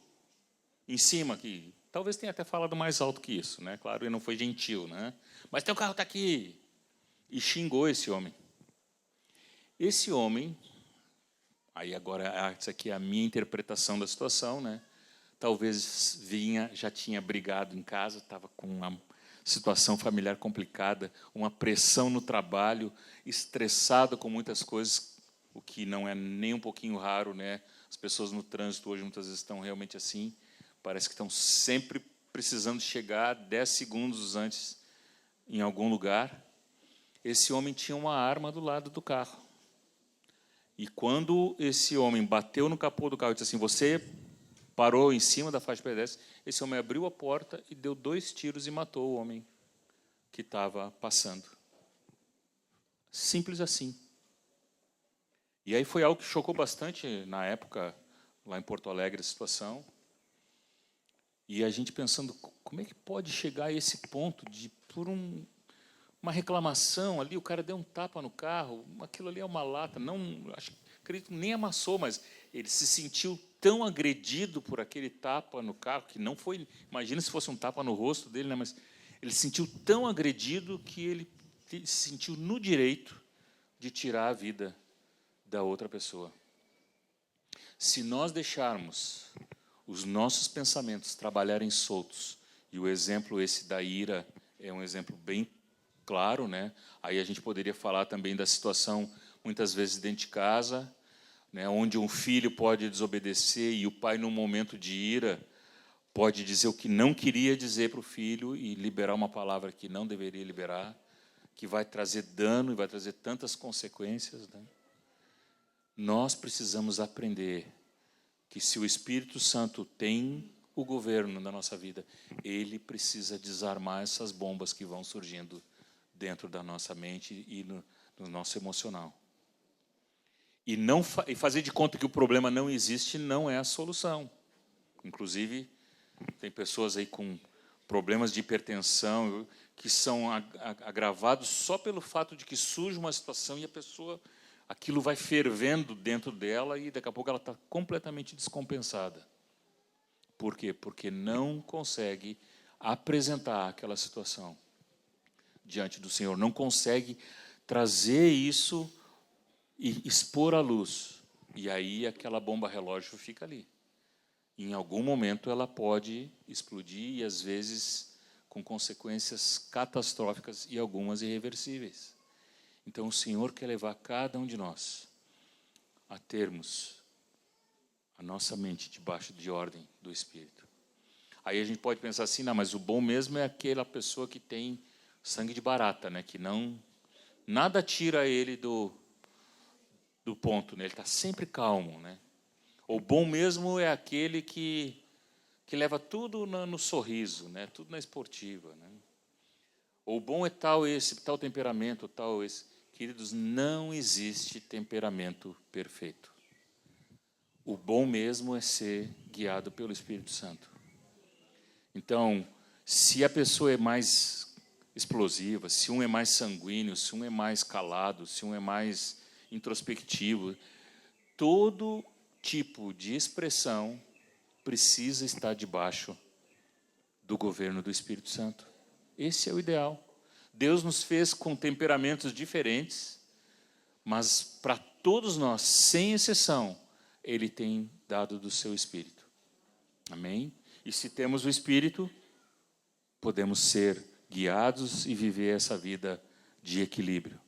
em cima aqui. Talvez tenha até falado mais alto que isso, né? Claro, ele não foi gentil, né? Mas teu carro está aqui. E xingou esse homem. Esse homem, aí agora isso aqui é a minha interpretação da situação, né? Talvez já tinha brigado em casa, estava com uma situação familiar complicada, uma pressão no trabalho, estressado com muitas coisas, o que não é nem um pouquinho raro, né? As pessoas no trânsito hoje muitas vezes estão realmente assim, parece que estão sempre precisando chegar 10 segundos antes em algum lugar. Esse homem tinha uma arma do lado do carro. E quando esse homem bateu no capô do carro e disse assim: você parou em cima da faixa de pedestre, esse homem abriu a porta e deu 2 tiros e matou o homem que estava passando. Simples assim. E aí foi algo que chocou bastante na época, lá em Porto Alegre, a situação. E a gente pensando, como é que pode chegar a esse ponto de, por uma reclamação ali, o cara deu um tapa no carro, aquilo ali é uma lata, não, acredito que nem amassou, mas ele se sentiu tão agredido por aquele tapa no carro, que não foi, imagina se fosse um tapa no rosto dele, né, mas ele se sentiu tão agredido que ele se sentiu no direito de tirar a vida da outra pessoa. Se nós deixarmos os nossos pensamentos trabalharem soltos, e o exemplo esse da ira é um exemplo bem claro, né? Aí a gente poderia falar também da situação, muitas vezes, dentro de casa, né, onde um filho pode desobedecer e o pai, num momento de ira, pode dizer o que não queria dizer para o filho e liberar uma palavra que não deveria liberar, que vai trazer dano e vai trazer tantas consequências, né? Nós precisamos aprender que, se o Espírito Santo tem o governo da nossa vida, ele precisa desarmar essas bombas que vão surgindo dentro da nossa mente e no nosso emocional. E fazer de conta que o problema não existe não é a solução. Inclusive, tem pessoas aí com problemas de hipertensão que são agravados só pelo fato de que surge uma situação e a pessoa, aquilo vai fervendo dentro dela e daqui a pouco ela está completamente descompensada. Por quê? Porque não consegue apresentar aquela situação diante do Senhor, não consegue trazer isso e expor à luz. E aí aquela bomba relógio fica ali. Em algum momento ela pode explodir e, às vezes, com consequências catastróficas e algumas irreversíveis. Então, o Senhor quer levar cada um de nós a termos a nossa mente debaixo de ordem do Espírito. Aí a gente pode pensar assim, não, mas o bom mesmo é aquela pessoa que tem sangue de barata, né? Que não, nada tira ele do ponto, né? Ele está sempre calmo, né? O bom mesmo é aquele que leva tudo no sorriso, né? Tudo na esportiva, né? O bom é tal temperamento, tal esse. Queridos, não existe temperamento perfeito. O bom mesmo é ser guiado pelo Espírito Santo. Então, se a pessoa é mais explosiva, se um é mais sanguíneo, se um é mais calado, se um é mais introspectivo, todo tipo de expressão precisa estar debaixo do governo do Espírito Santo. Esse é o ideal. Deus nos fez com temperamentos diferentes, mas para todos nós, sem exceção, Ele tem dado do seu Espírito. Amém? E se temos o Espírito, podemos ser guiados e viver essa vida de equilíbrio.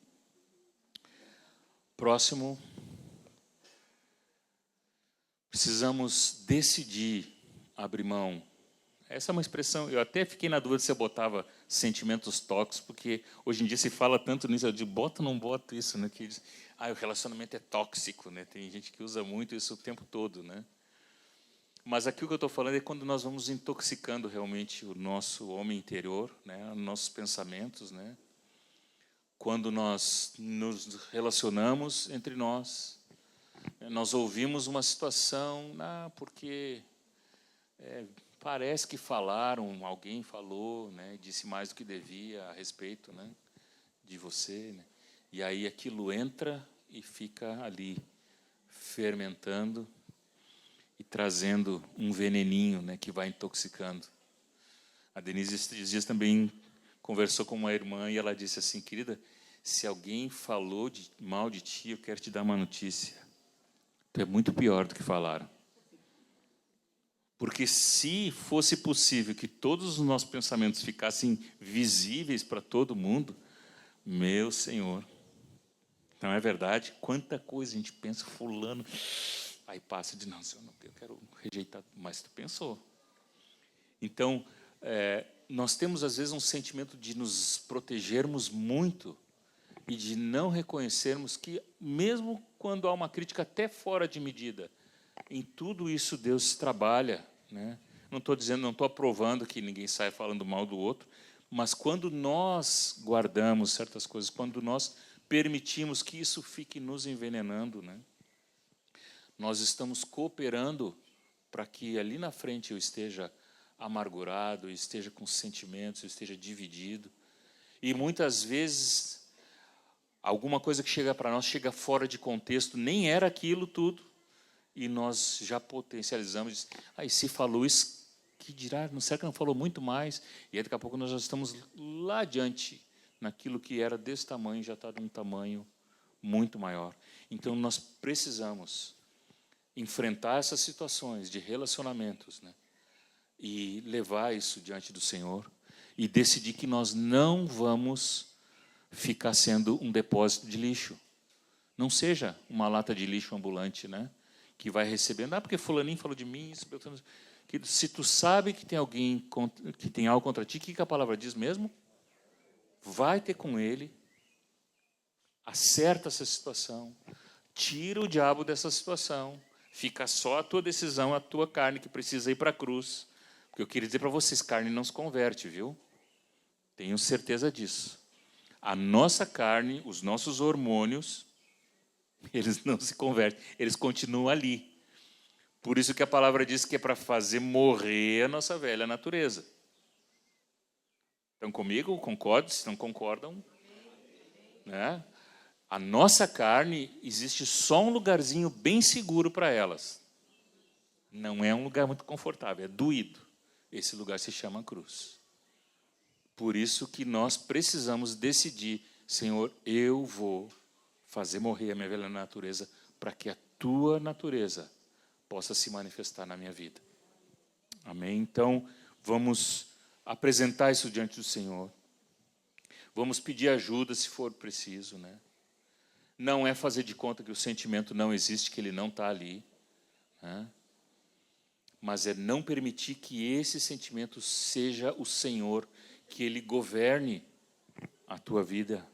Próximo. Precisamos decidir abrir mão. Essa é uma expressão, eu até fiquei na dúvida se eu botava sentimentos tóxicos, porque hoje em dia se fala tanto nisso, eu digo, boto ou não boto isso, né? Que diz, o relacionamento é tóxico, né? Tem gente que usa muito isso o tempo todo, né? Mas aqui o que eu estou falando é quando nós vamos intoxicando realmente o nosso homem interior, né? Nossos pensamentos, né? Quando nós nos relacionamos entre nós, Nós ouvimos uma situação, porque parece que falaram, alguém falou, né, disse mais do que devia a respeito, né, de você, né, e aí aquilo entra e fica ali, fermentando e trazendo um veneninho, né, que vai intoxicando. A Denise, esses dias, também conversou com uma irmã e ela disse assim: querida, se alguém falou mal de ti, eu quero te dar uma notícia. Tu é muito pior do que falaram. Porque se fosse possível que todos os nossos pensamentos ficassem visíveis para todo mundo, meu Senhor, não é verdade? Quanta coisa a gente pensa, fulano, aí passa de, não, Senhor, eu quero rejeitar, mas tu pensou. Então, nós temos, às vezes, um sentimento de nos protegermos muito e de não reconhecermos que, mesmo quando há uma crítica até fora de medida, em tudo isso Deus trabalha, né? Não estou dizendo, não estou aprovando que ninguém saia falando mal do outro, mas quando nós guardamos certas coisas, quando nós permitimos que isso fique nos envenenando, né, nós estamos cooperando para que ali na frente eu esteja amargurado, eu esteja com sentimentos, eu esteja dividido. E muitas vezes alguma coisa que chega para nós chega fora de contexto, nem era aquilo tudo, e nós já potencializamos. E se falou isso, que dirá? Não, será que não falou muito mais? E aí, daqui a pouco nós já estamos lá adiante, naquilo que era desse tamanho, já está de um tamanho muito maior. Então, nós precisamos enfrentar essas situações de relacionamentos, né, e levar isso diante do Senhor e decidir que nós não vamos ficar sendo um depósito de lixo. Não seja uma lata de lixo ambulante, né, que vai recebendo, porque fulaninho falou de mim, isso, que se tu sabe que tem alguém que tem algo contra ti, o que a palavra diz mesmo? Vai ter com ele, acerta essa situação, tira o diabo dessa situação, fica só a tua decisão, a tua carne que precisa ir para a cruz. Porque eu queria dizer para vocês, carne não se converte, viu? Tenho certeza disso. A nossa carne, os nossos hormônios, eles não se convertem, eles continuam ali. Por isso que a palavra diz que é para fazer morrer a nossa velha natureza. Estão comigo? Concordam? Se não concordam, né? A nossa carne, existe só um lugarzinho bem seguro para elas. Não é um lugar muito confortável, é doído. Esse lugar se chama cruz. Por isso que nós precisamos decidir, Senhor, eu vou fazer morrer a minha velha natureza para que a tua natureza possa se manifestar na minha vida. Amém? Então, vamos apresentar isso diante do Senhor. Vamos pedir ajuda se for preciso, né? Não é fazer de conta que o sentimento não existe, que ele não está ali, né? Mas é não permitir que esse sentimento seja o Senhor, que ele governe a tua vida,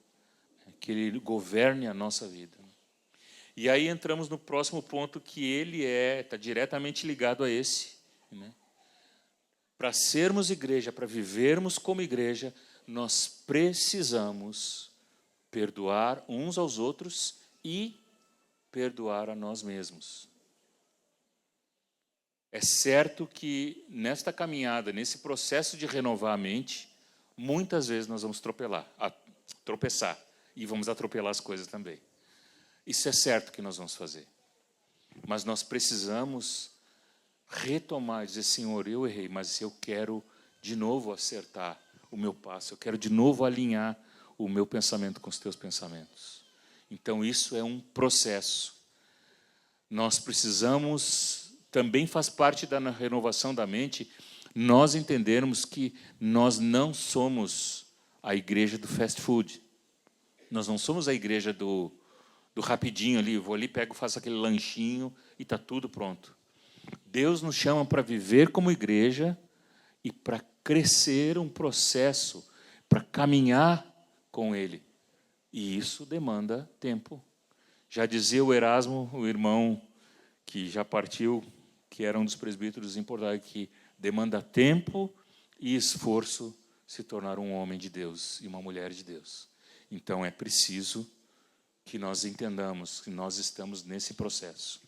que ele governe a nossa vida. E aí entramos no próximo ponto, que ele está diretamente ligado a esse, né? Para sermos igreja, para vivermos como igreja, nós precisamos perdoar uns aos outros e perdoar a nós mesmos. É certo que nesta caminhada, nesse processo de renovar a mente, muitas vezes nós vamos tropeçar e vamos atropelar as coisas também. Isso é certo que nós vamos fazer. Mas nós precisamos retomar e dizer, Senhor, eu errei, mas eu quero de novo acertar o meu passo, eu quero de novo alinhar o meu pensamento com os teus pensamentos. Então, isso é um processo. Nós precisamos, também faz parte da renovação da mente, nós entendermos que nós não somos a igreja do fast food. Nós não somos a igreja do rapidinho ali, vou ali, pego, faço aquele lanchinho e está tudo pronto. Deus nos chama para viver como igreja e para crescer um processo, para caminhar com Ele. E isso demanda tempo. Já dizia o Erasmo, o irmão que já partiu, que era um dos presbíteros em Portugal, que demanda tempo e esforço se tornar um homem de Deus e uma mulher de Deus. Então é preciso que nós entendamos que nós estamos nesse processo.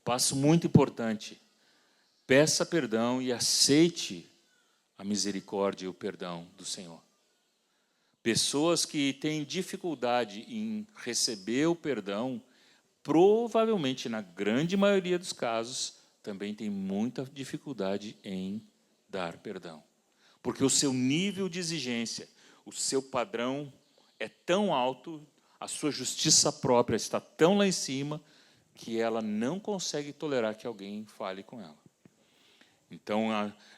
Passo muito importante: peça perdão e aceite a misericórdia e o perdão do Senhor. Pessoas que têm dificuldade em receber o perdão, provavelmente, na grande maioria dos casos, também têm muita dificuldade em dar perdão. Porque o seu nível de exigência, o seu padrão é tão alto, a sua justiça própria está tão lá em cima, que ela não consegue tolerar que alguém fale com ela. Então,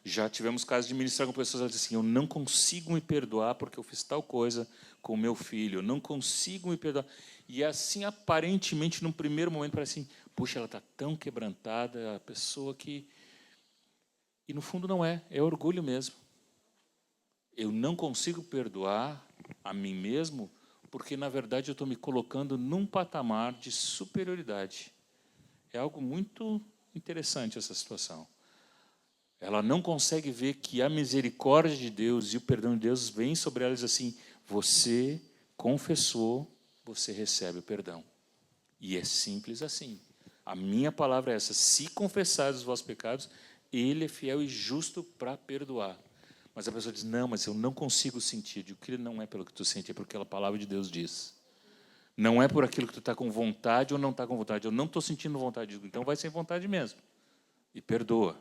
já tivemos casos de ministrar com pessoas que dizem assim: eu não consigo me perdoar porque eu fiz tal coisa com o meu filho, eu não consigo me perdoar. E assim, aparentemente, num primeiro momento, parece assim: puxa, ela está tão quebrantada, a pessoa que... E, no fundo, não é, é orgulho mesmo. Eu não consigo perdoar a mim mesmo porque, na verdade, eu estou me colocando num patamar de superioridade. É algo muito interessante essa situação. Ela não consegue ver que a misericórdia de Deus e o perdão de Deus vem sobre ela e diz assim: você confessou, você recebe o perdão. E é simples assim. A minha palavra é essa: se confessares os vossos pecados, Ele é fiel e justo para perdoar. Mas a pessoa diz: não, mas eu não consigo sentir. Eu digo que não é pelo que tu sente, é porque a palavra de Deus diz. Não é por aquilo que tu está com vontade ou não está com vontade. Eu não estou sentindo vontade. Então vai sem vontade mesmo. E perdoa.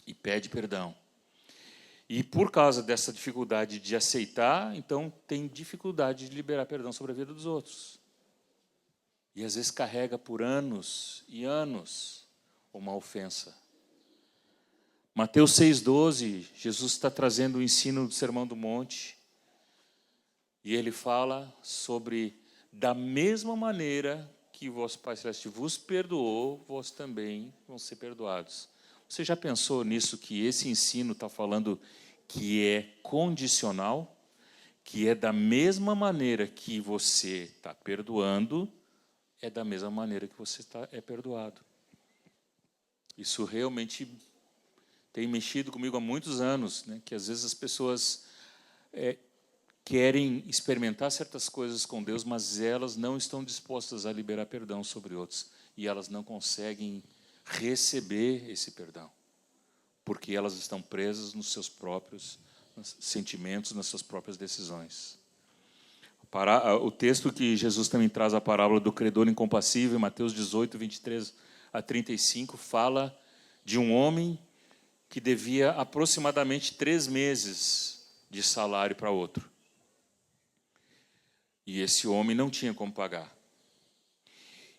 E pede perdão. E por causa dessa dificuldade de aceitar, então tem dificuldade de liberar perdão sobre a vida dos outros. E às vezes carrega por anos e anos uma ofensa. Mateus 6,12, Jesus está trazendo o ensino do Sermão do Monte. E ele fala sobre: da mesma maneira que vosso Pai Celeste vos perdoou, vós também vão ser perdoados. Você já pensou nisso, que esse ensino está falando que é condicional? Que é da mesma maneira que você está perdoando, é da mesma maneira que você é perdoado. Isso realmente tem mexido comigo há muitos anos, né? Que às vezes as pessoas querem experimentar certas coisas com Deus, mas elas não estão dispostas a liberar perdão sobre outros. E elas não conseguem receber esse perdão, porque elas estão presas nos seus próprios sentimentos, nas suas próprias decisões. O texto que Jesus também traz, a parábola do credor incompassível, Mateus 18, 23 a 35, fala de um homem que devia aproximadamente 3 meses de salário para outro. E esse homem não tinha como pagar.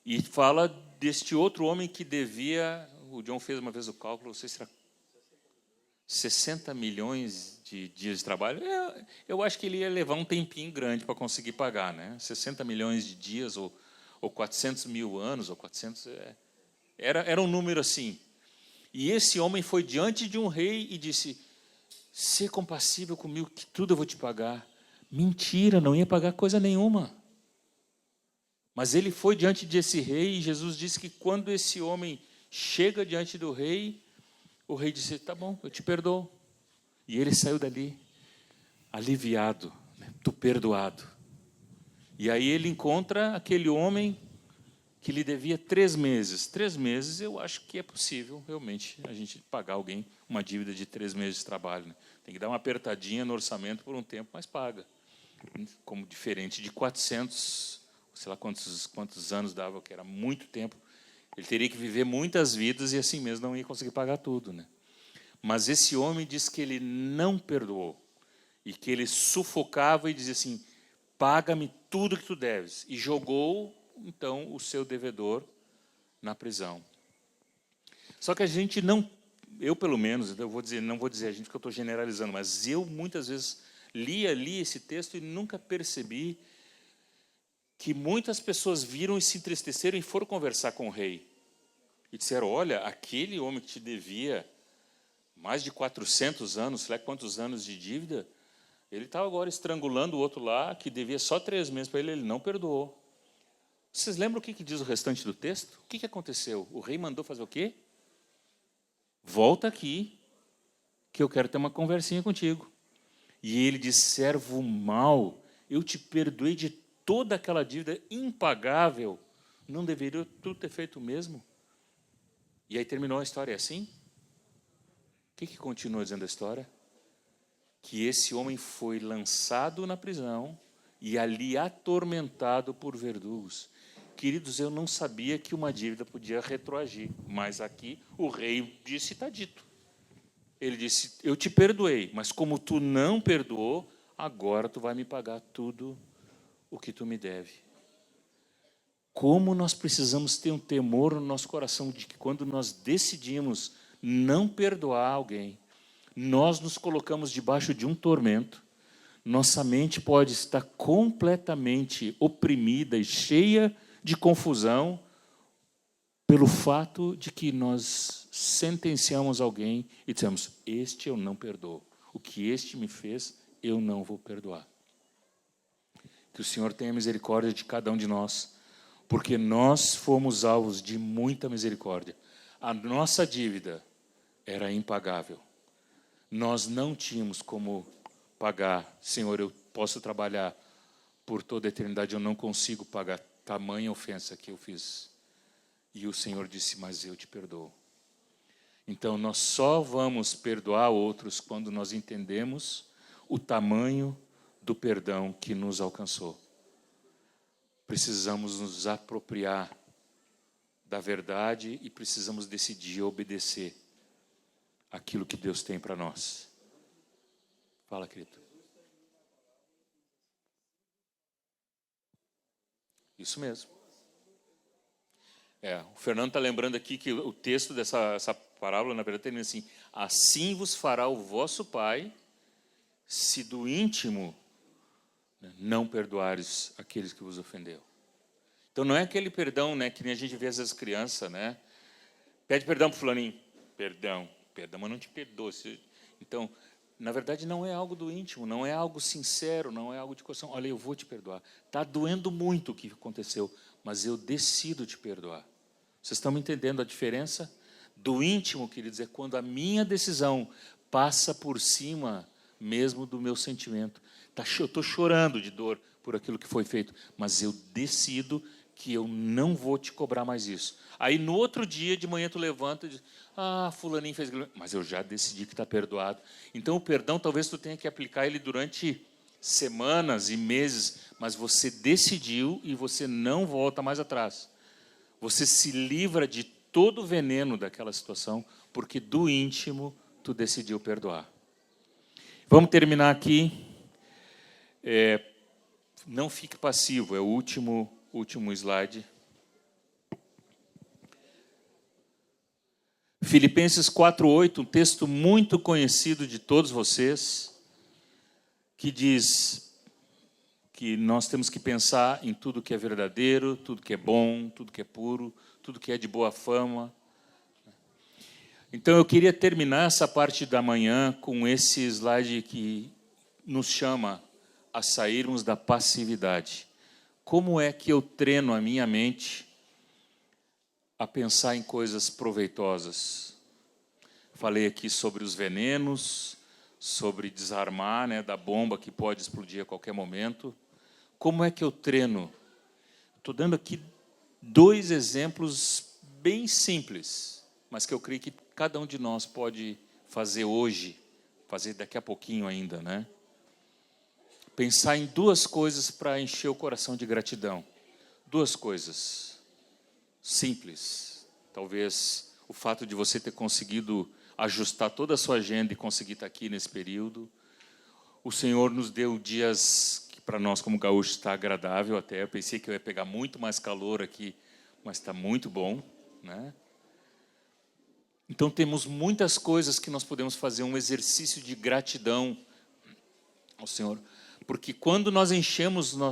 E fala deste outro homem que devia... O John fez uma vez o cálculo, não sei se era 60 milhões de dias de trabalho. Eu acho que ele ia levar um tempinho grande para conseguir pagar, né? 60 milhões de dias, ou 400 mil anos, ou 400... Era um número assim. E esse homem foi diante de um rei e disse: "Sê compassível comigo, que tudo eu vou te pagar." Mentira, não ia pagar coisa nenhuma. Mas ele foi diante desse rei, e Jesus disse que quando esse homem chega diante do rei, o rei disse: "Tá bom, eu te perdoo." E ele saiu dali aliviado, né? Tô perdoado. E aí ele encontra aquele homem que lhe devia 3 meses. 3 meses, eu acho que é possível, realmente, a gente pagar alguém uma dívida de 3 meses de trabalho, né? Tem que dar uma apertadinha no orçamento por um tempo, mas paga. Como diferente de 400, sei lá quantos anos dava, que era muito tempo. Ele teria que viver muitas vidas e assim mesmo não ia conseguir pagar tudo, né? Mas esse homem diz que ele não perdoou e que ele sufocava e dizia assim: "Paga-me tudo que tu deves." E jogou, então, o seu devedor na prisão. Só que a gente não... Eu, pelo menos, não vou dizer a gente, porque eu estou generalizando, mas eu, muitas vezes, li esse texto e nunca percebi que muitas pessoas viram e se entristeceram e foram conversar com o rei. E disseram: "Olha, aquele homem que te devia mais de 400 anos, sei lá quantos anos de dívida, ele está agora estrangulando o outro lá, que devia só 3 meses para ele, ele não perdoou." Vocês lembram o que diz o restante do texto? O que aconteceu? O rei mandou fazer o quê? "Volta aqui, que eu quero ter uma conversinha contigo." E ele diz: "Servo mau, eu te perdoei de toda aquela dívida impagável, não deveria tudo ter feito o mesmo? E aí terminou a história assim? O que continua dizendo a história? Que esse homem foi lançado na prisão e ali atormentado por verdugos. Queridos, eu não sabia que uma dívida podia retroagir, mas aqui o rei disse, está dito. Ele disse, eu te perdoei, mas como tu não perdoou, agora tu vai me pagar tudo o que tu me deve. Como nós precisamos ter um temor no nosso coração de que quando nós decidimos não perdoar alguém, nós nos colocamos debaixo de um tormento, nossa mente pode estar completamente oprimida e cheia de confusão pelo fato de que nós sentenciamos alguém e dissemos, este eu não perdoo. O que este me fez, eu não vou perdoar. Que o Senhor tenha misericórdia de cada um de nós, porque nós fomos alvos de muita misericórdia. A nossa dívida era impagável. Nós não tínhamos como pagar. Senhor, eu posso trabalhar por toda a eternidade, eu não consigo pagar tamanha ofensa que eu fiz. E o Senhor disse, mas eu te perdoo. Então, nós só vamos perdoar outros quando nós entendemos o tamanho do perdão que nos alcançou. Precisamos nos apropriar da verdade e precisamos decidir obedecer aquilo que Deus tem para nós. Fala, querido. Isso mesmo. O Fernando está lembrando aqui que o texto dessa parábola, na verdade, termina assim, assim vos fará o vosso Pai, se do íntimo não perdoares aqueles que vos ofendeu. Então, não é aquele perdão, né, que nem a gente vê às vezes criança, né? Pede perdão para o fulaninho. Perdão, mas não te perdoa. Então, na verdade, não é algo do íntimo, não é algo sincero, não é algo de coração. Olha, eu vou te perdoar. Está doendo muito o que aconteceu, mas eu decido te perdoar. Vocês estão me entendendo a diferença? Do íntimo, queridos, é quando a minha decisão passa por cima mesmo do meu sentimento. Eu estou chorando de dor por aquilo que foi feito, mas eu decido que eu não vou te cobrar mais isso. Aí, no outro dia, de manhã, tu levanta e diz, fulaninho fez... Mas eu já decidi que está perdoado. Então, o perdão, talvez tu tenha que aplicar ele durante semanas e meses, mas você decidiu e você não volta mais atrás. Você se livra de todo o veneno daquela situação, porque do íntimo tu decidiu perdoar. Vamos terminar aqui. Não fique passivo, é o último slide. Filipenses 4:8, um texto muito conhecido de todos vocês, que diz que nós temos que pensar em tudo que é verdadeiro, tudo que é bom, tudo que é puro, tudo que é de boa fama. Então, eu queria terminar essa parte da manhã com esse slide que nos chama a sairmos da passividade. Como é que eu treino a minha mente a pensar em coisas proveitosas? Falei aqui sobre os venenos, sobre desarmar, né, da bomba que pode explodir a qualquer momento. Como é que eu treino? Estou dando aqui 2 exemplos bem simples, mas que eu creio que cada um de nós pode fazer hoje, fazer daqui a pouquinho ainda, né? Pensar em 2 coisas para encher o coração de gratidão. 2 coisas simples. Talvez o fato de você ter conseguido ajustar toda a sua agenda e conseguir estar aqui nesse período. O Senhor nos deu dias que para nós como gaúchos está agradável até. Eu pensei que eu ia pegar muito mais calor aqui, mas está muito bom, né? Então temos muitas coisas que nós podemos fazer, um exercício de gratidão ao Senhor. Porque quando nós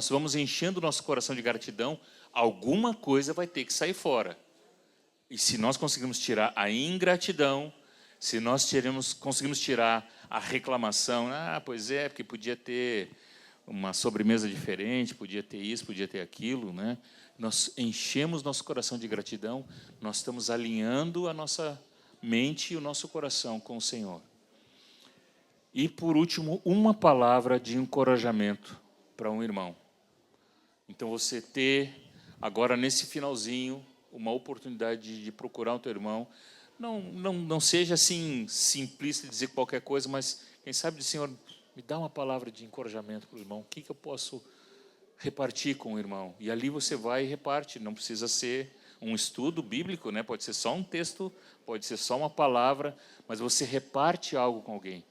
vamos enchendo o nosso coração de gratidão, alguma coisa vai ter que sair fora. E se nós conseguimos tirar a ingratidão, se nós conseguimos tirar a reclamação, pois é, porque podia ter uma sobremesa diferente, podia ter isso, podia ter aquilo, né? Nós enchemos nosso coração de gratidão, nós estamos alinhando a nossa mente e o nosso coração com o Senhor. E, por último, uma palavra de encorajamento para um irmão. Então, você ter, agora nesse finalzinho, uma oportunidade de procurar o teu irmão. Não seja assim simplista dizer qualquer coisa, mas quem sabe, Senhor, me dá uma palavra de encorajamento para o irmão. O que eu posso repartir com o irmão? E ali você vai e reparte. Não precisa ser um estudo bíblico, né? Pode ser só um texto, pode ser só uma palavra, mas você reparte algo com alguém.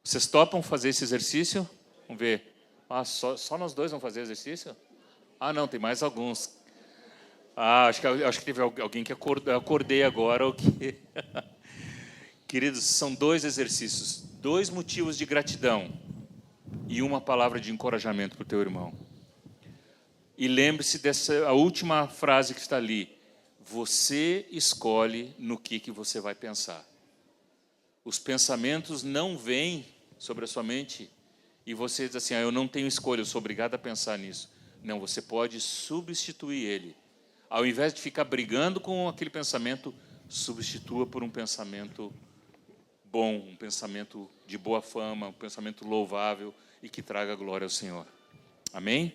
Vocês topam fazer esse exercício? Vamos ver. Só nós dois vamos fazer exercício? Não, tem mais alguns. Acho que teve alguém que acordei agora. Queridos, são 2 exercícios, 2 motivos de gratidão e uma palavra de encorajamento para o teu irmão. E lembre-se a última frase que está ali. Você escolhe no que você vai pensar. Os pensamentos não vêm sobre a sua mente e você diz assim, eu não tenho escolha, eu sou obrigado a pensar nisso. Não, você pode substituir ele. Ao invés de ficar brigando com aquele pensamento, substitua por um pensamento bom, um pensamento de boa fama, um pensamento louvável e que traga glória ao Senhor. Amém?